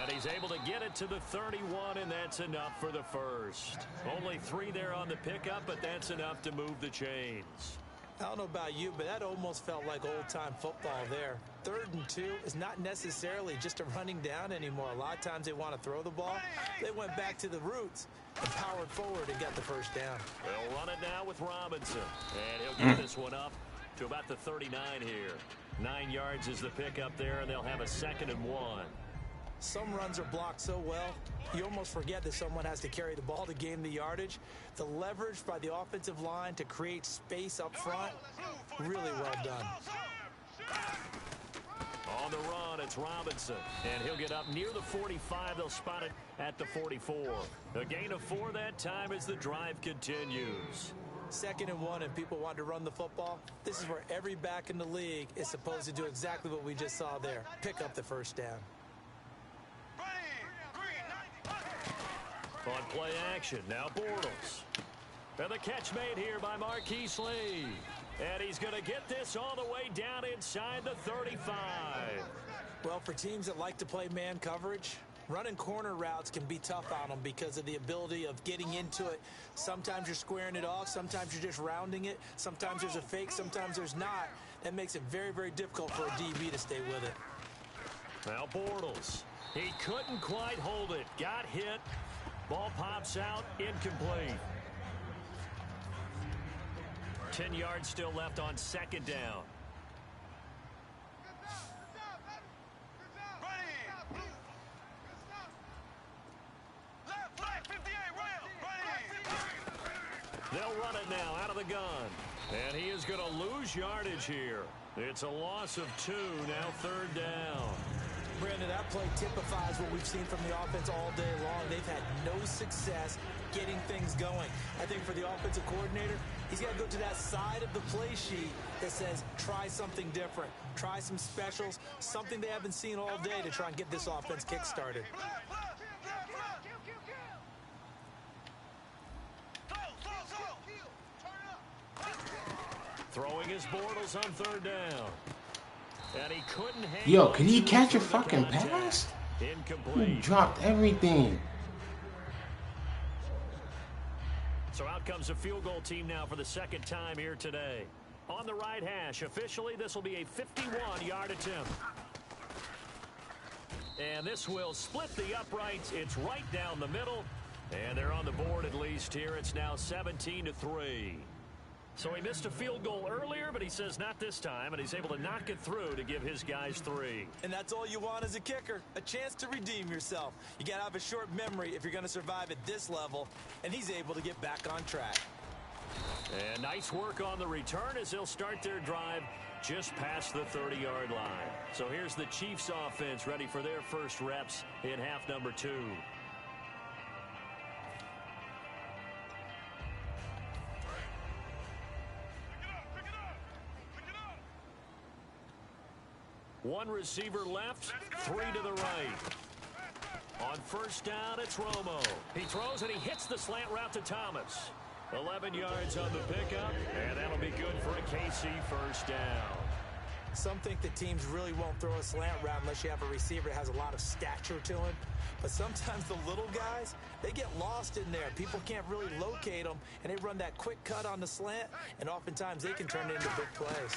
And he's able to get it to the 31, and that's enough for the first. Only 3 there on the pickup, but that's enough to move the chains. I don't know about you, but that almost felt like old-time football there. 3rd and 2 is not necessarily just a running down anymore. A lot of times they want to throw the ball. They went back to the roots and powered forward and got the first down. They'll run it now with Robinson. And he'll get this one up to about the 39 here. 9 yards is the pickup there, and they'll have a 2nd and 1. Some runs are blocked so well, you almost forget that someone has to carry the ball to gain the yardage. The leverage by the offensive line to create space up front, really well done. On the run, it's Robinson. And he'll get up near the 45. They'll spot it at the 44. A gain of 4 that time as the drive continues. 2nd and 1, and people want to run the football. This is where every back in the league is supposed to do exactly what we just saw there. Pick up the first down. On play action, now Bortles. And the catch made here by Marquise Lee. And he's going to get this all the way down inside the 35. Well, for teams that like to play man coverage, running corner routes can be tough on them because of the ability of getting into it. Sometimes you're squaring it off. Sometimes you're just rounding it. Sometimes there's a fake. Sometimes there's not. That makes it very, very difficult for a DB to stay with it. Now Bortles. He couldn't quite hold it. Got hit. Ball pops out. Incomplete. 10 yards still left on 2nd down. They'll run it now out of the gun. And he is going to lose yardage here. It's a loss of 2, now 3rd down. Brandon, that play typifies what we've seen from the offense all day long. They've had no success getting things going. I think for the offensive coordinator, he's got to go to that side of the play sheet that says, try something different. Try some specials, something they haven't seen all day to try and get this offense kick-started. Throwing his Bortles on 3rd down. And he couldn't hang. Yo, can he catch a fucking pass? Incomplete. He dropped everything. So out comes a field goal team now for the 2nd time here today. On the right hash, officially this will be a 51-yard attempt. And this will split the uprights. It's right down the middle. And they're on the board at least here. It's now 17-3. So he missed a field goal earlier, but he says not this time, and he's able to knock it through to give his guys 3. And that's all you want as a kicker, a chance to redeem yourself. You got to have a short memory if you're going to survive at this level, and he's able to get back on track. And nice work on the return as they'll start their drive just past the 30-yard line. So here's the Chiefs offense ready for their first reps in half number 2. One receiver left, 3 to the right. On 1st down, it's Romo. He throws and he hits the slant route to Thomas. 11 yards on the pickup, and that'll be good for a KC first down. Some think that teams really won't throw a slant route unless you have a receiver that has a lot of stature to him. But sometimes the little guys, they get lost in there. People can't really locate them, and they run that quick cut on the slant, and oftentimes they can turn it into big plays.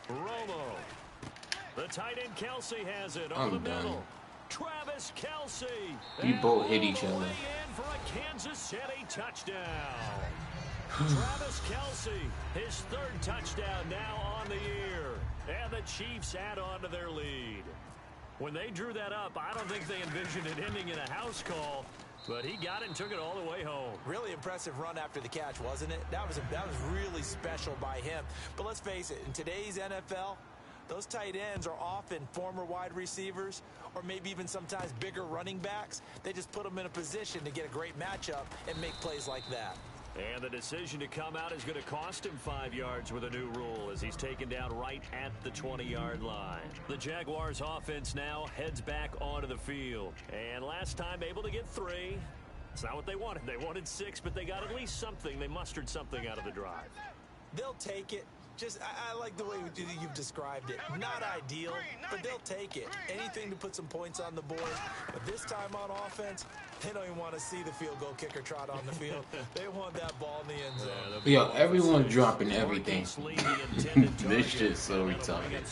Romo. The tight end Kelsey has it over the middle. Travis Kelsey. You both hit each other. In for a Kansas City touchdown. Travis Kelsey, his 3rd touchdown now on the year. And the Chiefs add on to their lead. When they drew that up, I don't think they envisioned it ending in a house call. But he got it and took it all the way home. Really impressive run after the catch, wasn't it? That was really special by him. But let's face it, in today's NFL, those tight ends are often former wide receivers or maybe even sometimes bigger running backs. They just put them in a position to get a great matchup and make plays like that. And the decision to come out is going to cost him 5 yards with a new rule as he's taken down right at the 20-yard line. The Jaguars offense now heads back onto the field. And last time able to get 3. It's not what they wanted. They wanted 6, but they got at least something. They mustered something out of the drive. They'll take it. I like the way you've described it. Not ideal, but they'll take it. Anything to put some points on the board. But this time on offense, they don't even want to see the field goal kicker trot on the field. They want that ball in the end zone. Yo, everyone dropping everything. This shit's so retarded.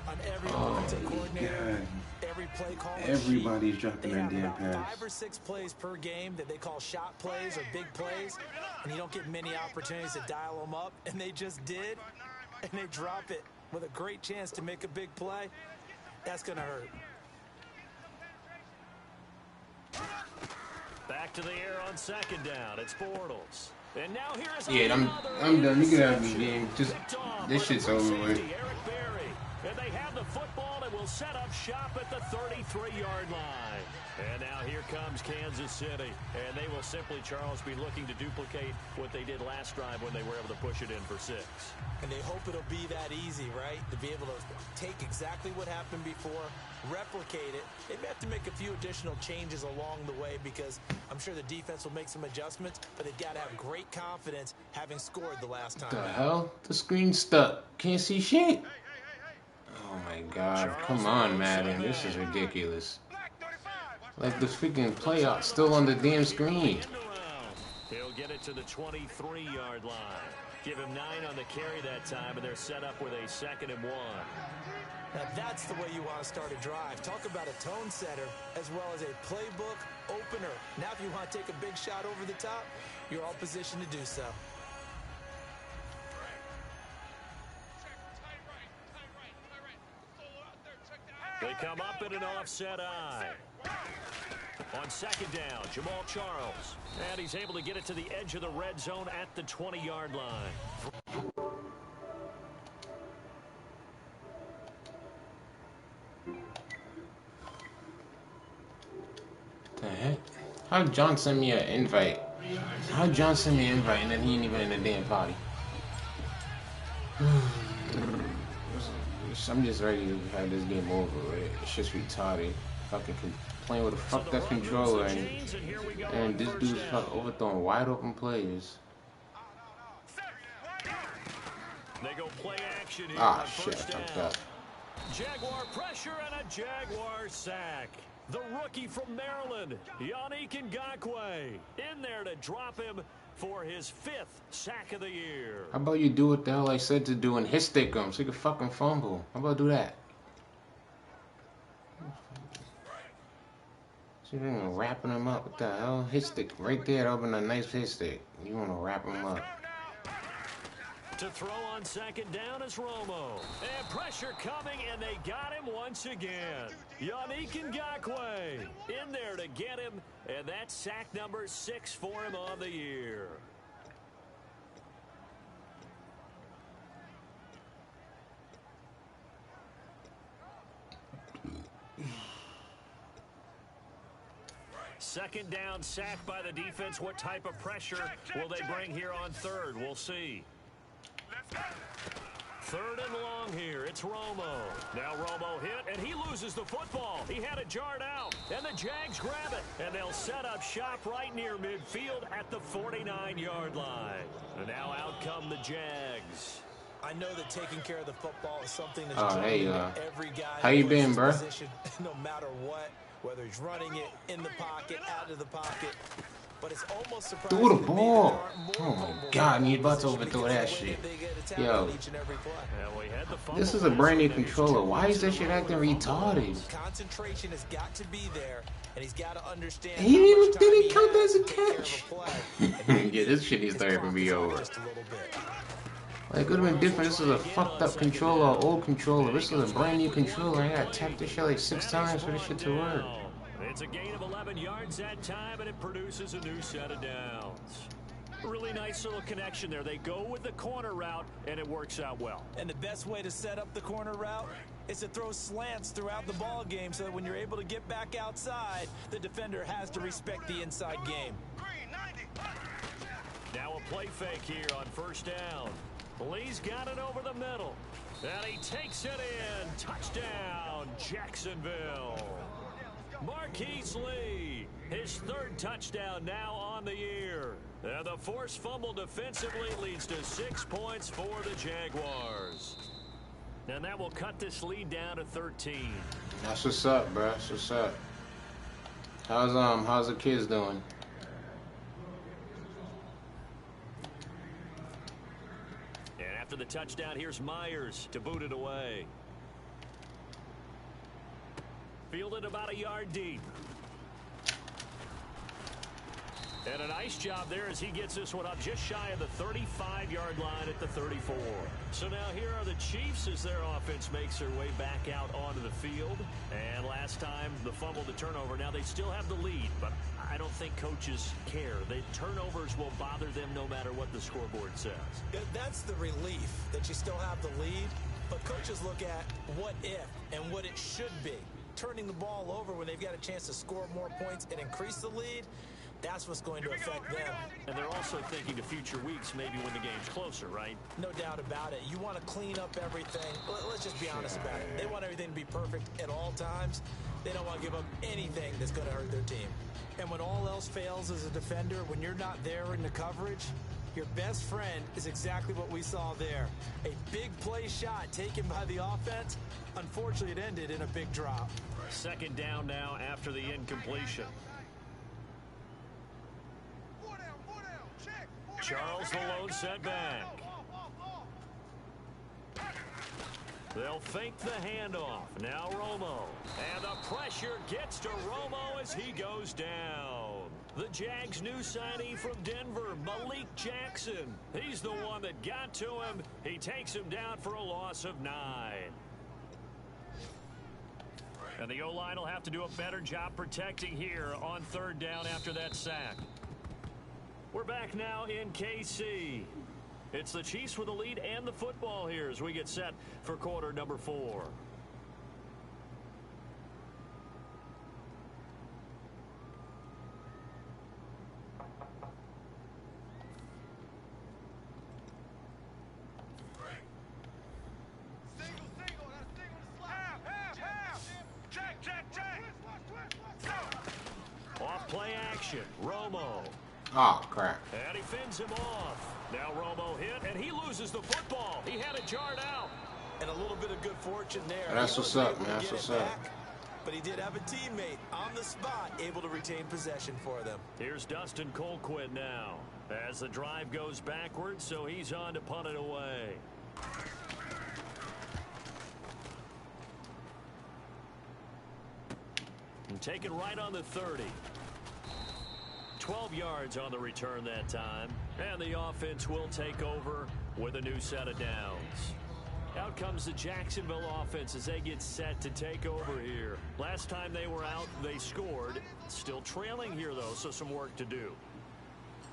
On every offensive coordinator, every play call, everybody's dropping that damn pass. 5 or 6 plays per game that they call shot plays or big plays, and you don't get many opportunities to dial them up, and they just did, and they drop it with a great chance to make a big play. That's going to hurt. Back to the air on 2nd down. It's Bortles. And now here's I'm done. You can have me game. Just this shit's over with. And they have the football and will set up shop at the 33-yard line. And now here comes Kansas City. And they will simply, Charles, be looking to duplicate what they did last drive when they were able to push it in for 6. And they hope it'll be that easy, right? To be able to take exactly what happened before, replicate it. They may have to make a few additional changes along the way because I'm sure the defense will make some adjustments, but they've got to have great confidence having scored the last time. The hell? The screen's stuck. Can't see shit. Oh my God. Come on, Madden. This is ridiculous. Like the freaking playout still on the damn screen. He'll get it to the 23-yard line. Give him 9 on the carry that time, and they're set up with a 2nd and 1. Now that's the way you want to start a drive. Talk about a tone setter as well as a playbook opener. Now if you want to take a big shot over the top, you're all positioned to do so. They come up in an offset eye. On 2nd down, Jamal Charles. And he's able to get it to the edge of the red zone at the 20-yard line. The heck? How'd John send me an invite? How'd John send me an invite and then he ain't even in the damn party? I'm just ready to have this game over, right? It's just retarded. Fucking playing with a fucked up controller and this dude's fucking overthrowing wide open players. They go play action here. Ah, shit, I fucked up. Jaguar pressure and a Jaguar sack. The rookie from Maryland, Yannick Ngakoue, in there to drop him for his 5th sack of the year. How about you do what the hell I said to do and hit stick him so you can fucking fumble? How about do that? So you're gonna wrapping him up. What the hell? Hit stick right there. That would been a nice hit stick. You wanna wrap him up. To throw on 2nd down is Romo. And pressure coming, and they got him once again. Yannick Ngakoue in there to get him, and that's sack number 6 for him on the year. Second down, sack by the defense. What type of pressure will they bring here on 3rd? We'll see. 3rd and long here. It's Romo. Now Romo hit, and he loses the football. He had it jarred out, and the Jags grab it. And they'll set up shop right near midfield at the 49-yard line. And now out come the Jags. I know that taking care of the football is something that's hey, every guy. How you been, bro? Position, no matter what, whether he's running it in the pocket, out of the pocket. But it's almost surprising. Through the ball. Oh my God, and you about to overthrow that shit. Yo. This is a brand new controller. Why is that shit acting retarded? Concentration has got to be there, and he's got to understand. He didn't count that as a catch. Yeah, this shit needs to ever be over. Like, it could have been different. This is a fucked up controller, an old controller. This is a brand new controller. I gotta tap this shit like 6 times for this shit to work. It's a gain of 11 yards that time, and it produces a new set of downs. Really nice little connection there. They go with the corner route, and it works out well. And the best way to set up the corner route is to throw slants throughout the ball game so that when you're able to get back outside, the defender has to respect the inside game. Now a play fake here on 1st down. Lee's got it over the middle, and he takes it in. Touchdown, Jacksonville. Marquise Lee, his 3rd touchdown now on the year. And the forced fumble defensively leads to 6 points for the Jaguars. And that will cut this lead down to 13. That's what's up, bro. That's what's up. How's the kids doing? And after the touchdown, here's Myers to boot it away. Fielded about a yard deep. And a nice job there as he gets this one up just shy of the 35-yard line at the 34. So now here are the Chiefs as their offense makes their way back out onto the field. And last time, the fumble to turnover. Now they still have the lead, but I don't think coaches care. The turnovers will bother them no matter what the scoreboard says. That's the relief, that you still have the lead. But coaches look at what if and what it should be. Turning the ball over when they've got a chance to score more points and increase the lead, that's what's going to affect them. And they're also thinking to future weeks, maybe when the game's closer, right? No doubt about it. You want to clean up everything. Let's just be honest about it. They want everything to be perfect at all times. They don't want to give up anything that's going to hurt their team. And when all else fails as a defender, when you're not there in the coverage, your best friend is exactly what we saw there. A big play shot taken by the offense. Unfortunately, it ended in a big drop. Second down now after the incompletion. Charles the lone setback. They'll fake the handoff. Now Romo. And the pressure gets to Romo as he goes down. The Jags' new signing from Denver, Malik Jackson. He's the one that got to him. He takes him down for a loss of 9. And the O-line will have to do a better job protecting here on third down after that sack. We're back now in KC. It's the Chiefs with the lead and the football here as we get set for quarter number 4. Off play action. Romo. Oh, crap. And he fins him off. Now Romo hit, and he loses the football. He had it jarred out. And a little bit of good fortune there. That's what's up, man. That's what's up. But he did have a teammate on the spot able to retain possession for them. Here's Dustin Colquitt now as the drive goes backwards, so he's on to punt it away. And taken right on the 30. 12 yards on the return that time. And the offense will take over with a new set of downs. Out comes the Jacksonville offense as they get set to take over here. Last time they were out, they scored. Still trailing here, though, so some work to do.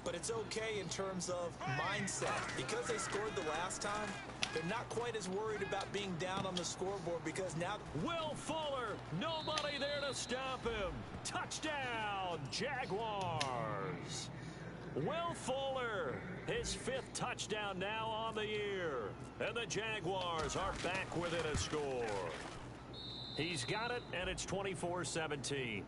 But it's okay in terms of mindset. Because they scored the last time, they're not quite as worried about being down on the scoreboard because now... Will Fuller, nobody there to stop him. Touchdown, Jaguars. Will Fuller, his 5th touchdown now on the year. And the Jaguars are back within a score. He's got it, and it's 24-17.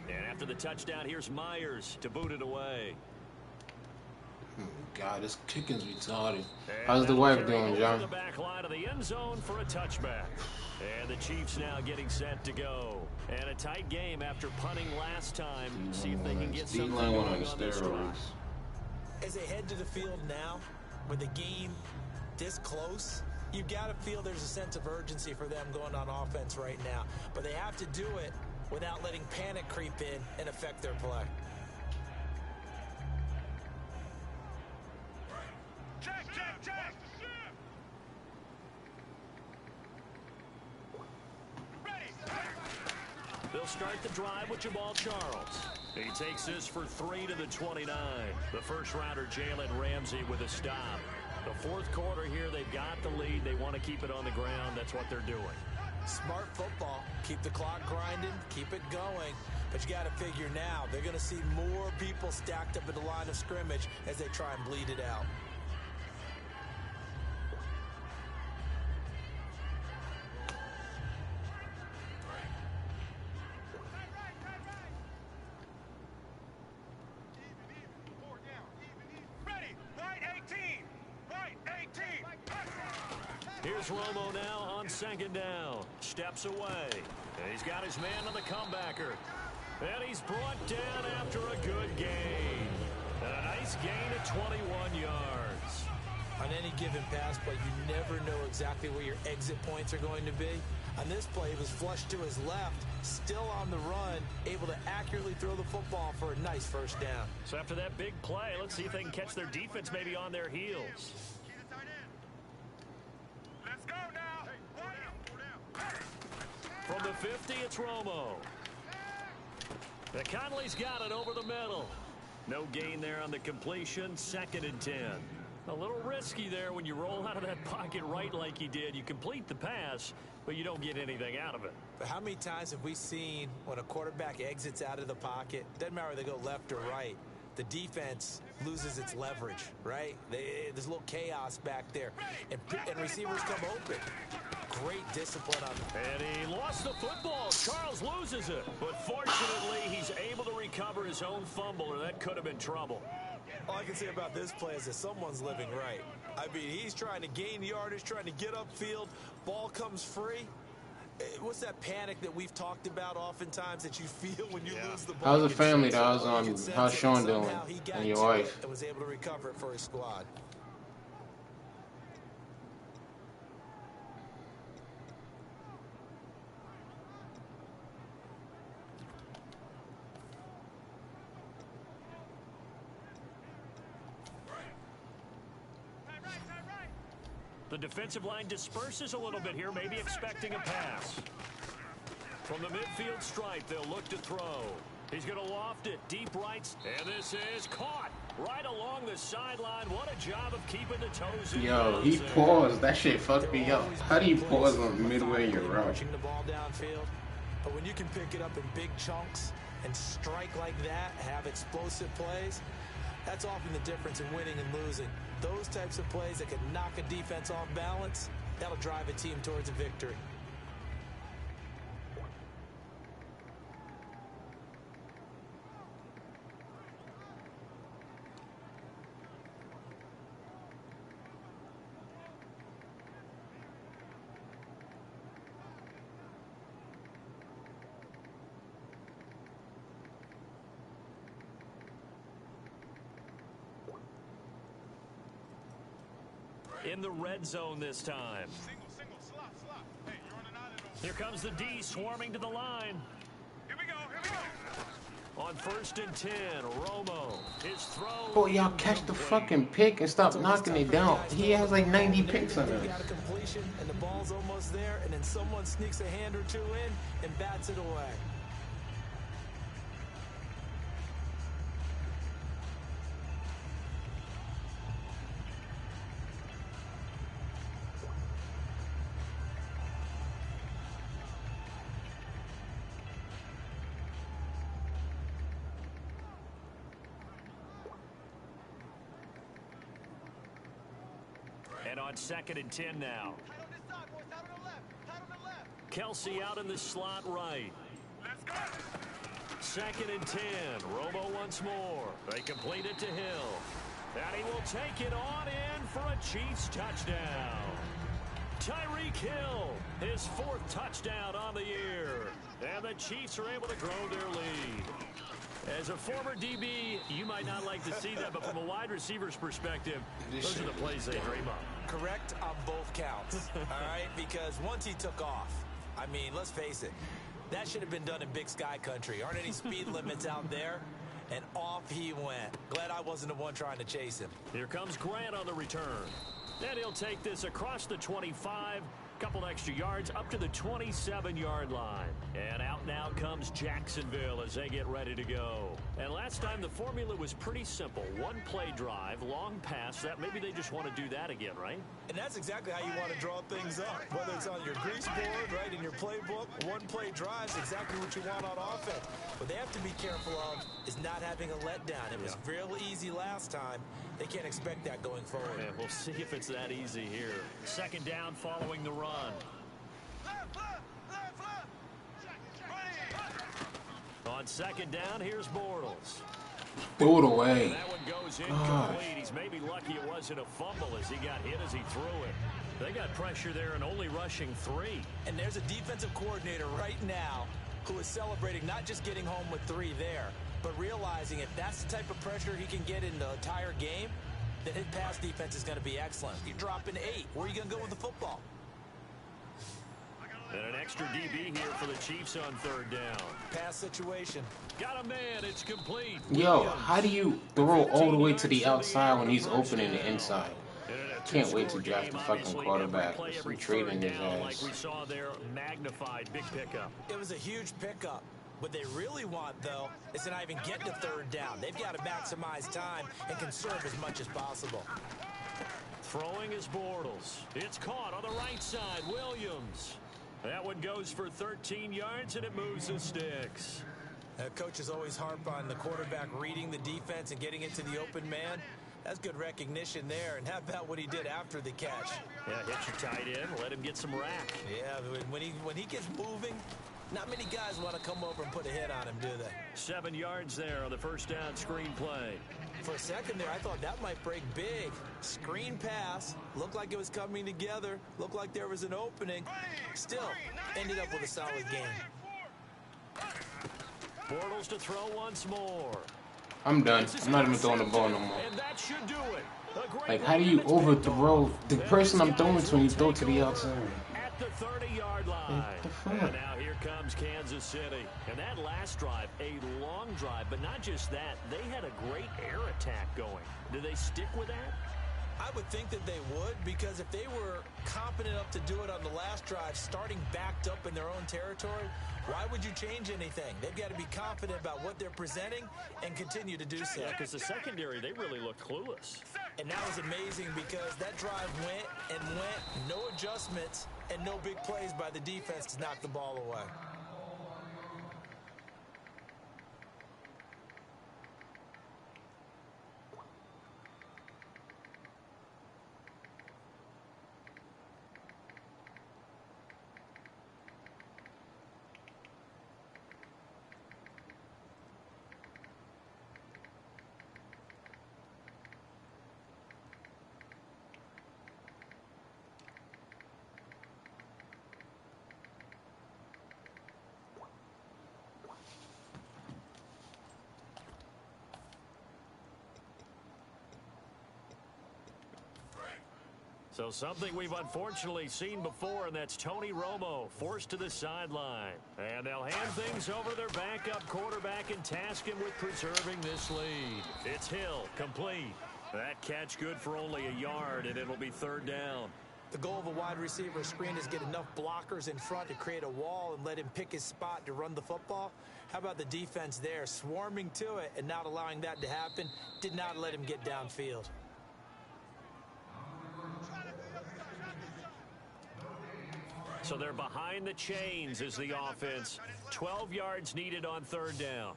And after the touchdown, here's Myers to boot it away. God, this kicking's retarded. How's the wife doing, John? The back line of the end zone for a touchback. And the Chiefs now getting set to go. And a tight game after punting last time. See if they can get something going on this drive. As they head to the field now, with the game this close, you've got to feel there's a sense of urgency for them going on offense right now. But they have to do it without letting panic creep in and affect their play. Jack. They'll start the drive with Jamal Charles. He takes this for 3 to the 29. The first rounder, Jalen Ramsey, with a stop. The fourth quarter here, they've got the lead. They want to keep it on the ground. That's what they're doing. Smart football. Keep the clock grinding. Keep it going. But you got to figure now, they're going to see more people stacked up at the line of scrimmage as they try and bleed it out. Here's Romo now on second down. Steps away. And he's got his man on the comebacker. And he's brought down after a good gain. And a nice gain of 21 yards. On any given pass play, you never know exactly where your exit points are going to be. On this play, it was flushed to his left, still on the run, able to accurately throw the football for a nice first down. So after that big play, let's see if they can catch their defense maybe on their heels. Let's go now. From the 50, it's Romo. The Conley's got it over the middle. No gain there on the completion. 2nd and 10. A little risky there when you roll out of that pocket right like he did. You complete the pass, but you don't get anything out of it. But how many times have we seen when a quarterback exits out of the pocket, doesn't matter whether they go left or right, the defense loses its leverage, right? There's a little chaos back there, and receivers come open. Great discipline on them. And he lost the football. Charles loses it. But fortunately, he's able to recover his own fumble, or that could have been trouble. All I can say about this play is that someone's living right. I mean, he's trying to gain yardage, trying to get upfield. Ball comes free. What's that panic that we've talked about oftentimes that you feel when you lose the ball? How's the family, though? How's Sean doing? And your wife? And was able to recover it for his squad. The defensive line disperses a little bit here, maybe expecting a pass. From the midfield stripe, they'll look to throw. He's going to loft it deep right, and this is caught right along the sideline. What a job of keeping the toes in. Yo, he paused. That shit fucked me up. How do you pause on midway in your route? Pushing the ball downfield, but when you can pick it up in big chunks and strike like that, have explosive plays, that's often the difference in winning and losing. Those types of plays that can knock a defense off balance, that'll drive a team towards a victory. In the red zone this time. Single, slot. Hey, you're running out of Here comes the D swarming to the line. Here we go. On 1st and 10, Romo. His throw. Boy, y'all catch the fucking pick and stop knocking it down. He has like 90 picks on You him. got a completion, and the ball's almost there, and then someone sneaks a hand or two in and bats it away. And on 2nd and 10 now. Kelsey out in the slot right. Let's go. 2nd and 10. Romo once more. They complete it to Hill. And he will take it on in for a Chiefs touchdown. Tyreek Hill, his 4th touchdown on the year. And the Chiefs are able to grow their lead. As a former DB, you might not like to see that, but from a wide receiver's perspective, those are the plays they dream of. Correct on both counts, all right? Because once he took off, I mean, let's face it, that should have been done in Big Sky country. Aren't any speed limits out there? And off he went. Glad I wasn't the one trying to chase him. Here comes Grant on the return. And he'll take this across the 25. Couple extra yards up to the 27-yard line. And out now comes Jacksonville as they get ready to go. And last time the formula was pretty simple. One play drive, long pass. That maybe they just want to do that again, right? And that's exactly how you want to draw things up. Whether it's on your grease board, right, in your playbook, one play drive is exactly what you want on offense. What they have to be careful of is not having a letdown. It was real easy last time. They can't expect that going forward. Yeah, we'll see if it's that easy here. 2nd down following the run. On 2nd down, here's Bortles. Throw it away. That one goes incomplete. He's maybe lucky it wasn't a fumble as he got hit as he threw it. They got pressure there and only rushing 3. And there's a defensive coordinator right now who is celebrating not just getting home with 3 there, but realizing if that's the type of pressure he can get in the entire game, then his pass defense is going to be excellent. You're dropping 8. Where are you going to go with the football? And an extra DB here for the Chiefs on 3rd down. Pass situation. Got a man. It's complete. Yo, how do you throw all the way to the outside when he's open in the inside? And an Can't wait to draft the fucking quarterback. Some trading his ass. Like we saw there, magnified, big pickup. It was a huge pickup. What they really want, though, is to not even get to third down. They've got to maximize time and conserve as much as possible. Throwing is Bortles. It's caught on the right side. Williams. That one goes for 13 yards, and it moves the sticks. Coaches always harp on the quarterback reading the defense and getting into the open man. That's good recognition there. And how about what he did after the catch? Yeah, hit your tight end, let him get some rack. Yeah, when he gets moving, not many guys want to come over and put a hit on him, do they? 7 yards there on the first down screen play. For a second there, I thought that might break big. Screen pass. Looked like it was coming together. Looked like there was an opening. Still, ended up with a solid game. Bortles to throw once more. I'm done. I'm not even throwing the ball no more. And that should do it. Like, how do you overthrow the person I'm throwing to when you throw to the outside? At the 30-yard line. And now here comes Kansas City. And that last drive, a long drive, but not just that. They had a great air attack going. Do they stick with that? I would think that they would, because if they were competent enough to do it on the last drive, starting backed up in their own territory, why would you change anything? They've got to be confident about what they're presenting and continue to do so. Yeah, because the secondary, they really looked clueless. And that was amazing because that drive went and went, no adjustments, and no big plays by the defense to knock the ball away. So something we've unfortunately seen before, and that's Tony Romo forced to the sideline. And they'll hand things over to their backup quarterback and task him with preserving this lead. It's Hill, complete. That catch good for only a yard, and it'll be third down. The goal of a wide receiver screen is get enough blockers in front to create a wall and let him pick his spot to run the football. How about the defense there, swarming to it and not allowing that to happen? Did not let him get downfield. So they're behind the chains as the offense. 12 yards needed on third down.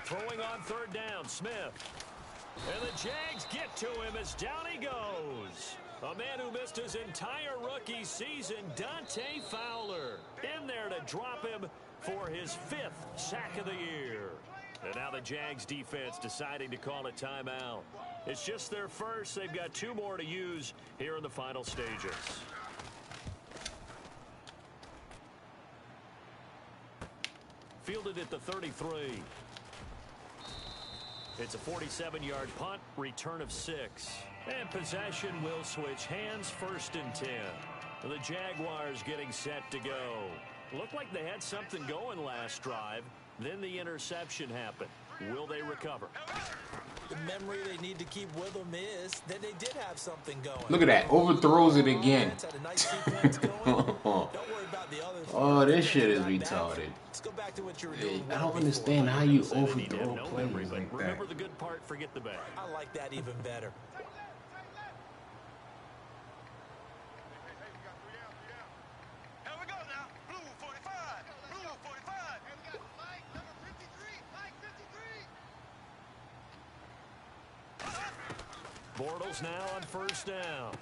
Throwing on third down, Smith. And the Jags get to him as down he goes. A man who missed his entire rookie season, Dante Fowler, in there to drop him for his 5th sack of the year. And now the Jags defense deciding to call a timeout. It's just their first. They've got 2 more to use here in the final stages. Fielded at the 33. It's a 47-yard punt, return of 6. And possession will switch hands, 1st and 10. And the Jaguars getting set to go. Looked like they had something going last drive. Then the interception happened. Will they recover? The memory they need to keep with them is that they did have something going. Look at that. Overthrows it again. Oh, this shit is retarded. Let's go back to what you were doing. I don't understand how you overthrow players like that. Remember the good part, forget the bad. I like that even better. Bortles now on first down.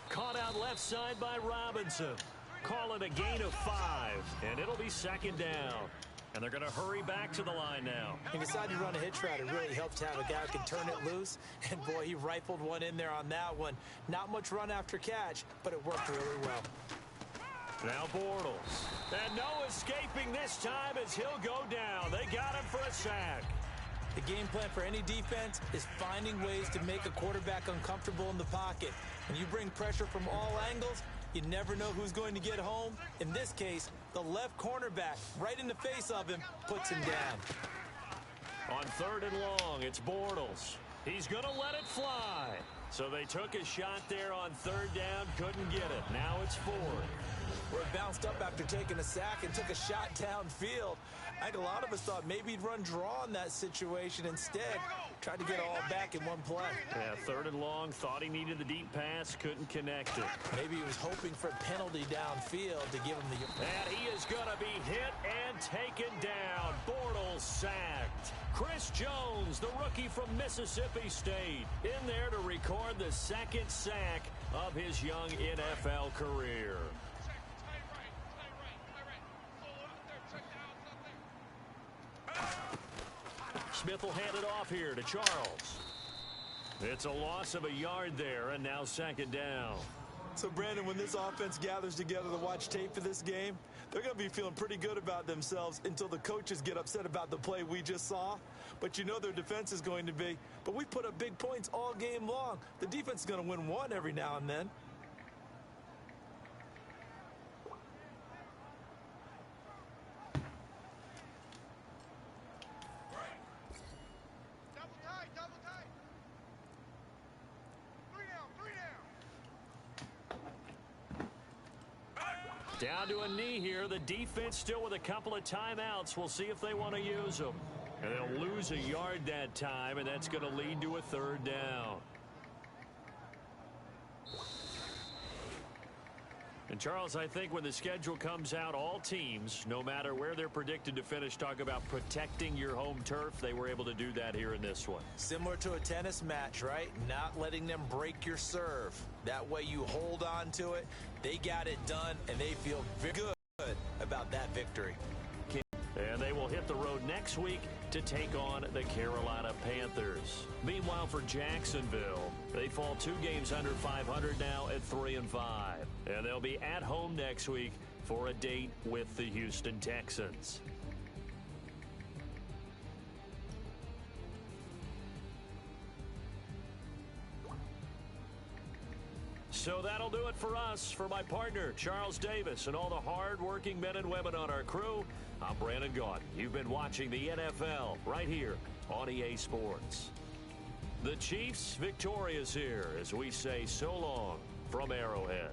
Caught out left side by Robinson. Call it a gain of 5, and it'll be 2nd down. And they're going to hurry back to the line now. He decided to run a hitch route. It really helps to have a guy who can turn it loose. And, boy, he rifled one in there on that one. Not much run after catch, but it worked really well. Now Bortles. And no escaping this time as he'll go down. They got him for a sack. The game plan for any defense is finding ways to make a quarterback uncomfortable in the pocket. When you bring pressure from all angles, you never know who's going to get home. In this case, the left cornerback, right in the face of him, puts him down. On 3rd and long, it's Bortles. He's going to let it fly. So they took a shot there on third down, couldn't get it. Now it's fourth. Well, it bounced up after taking a sack and took a shot downfield. I think a lot of us thought maybe he'd run draw in that situation. Instead, tried to get all back in one play. Yeah, third and long, thought he needed the deep pass, couldn't connect it. Maybe he was hoping for a penalty downfield to give him the... And he is going to be hit and taken down. Bortles sacked. Chris Jones, the rookie from Mississippi State, in there to record the second sack of his young NFL career. Smith will hand it off here to Charles. It's a loss of a yard there, and now second down. So, Brandon, when this offense gathers together to watch tape for this game, they're going to be feeling pretty good about themselves until the coaches get upset about the play we just saw. But you know their defense is going to be. But we put up big points all game long. The defense is going to win one every now and then. Down to a knee here. The defense still with a couple of timeouts. We'll see if they want to use them. And they'll lose a yard that time, and that's going to lead to a third down. And, Charles, I think when the schedule comes out, all teams, no matter where they're predicted to finish, talk about protecting your home turf. They were able to do that here in this one. Similar to a tennis match, right? Not letting them break your serve. That way you hold on to it. They got it done, and they feel very good about that victory. And they will hit the road next week to take on the Carolina Panthers. Meanwhile, for Jacksonville, they fall 2 games under 500 now at 3-5. And they'll be at home next week for a date with the Houston Texans. So that'll do it for us. For my partner, Charles Davis, and all the hard-working men and women on our crew, I'm Brandon Gaudin. You've been watching the NFL right here on EA Sports. The Chiefs victorious here as we say so long from Arrowhead.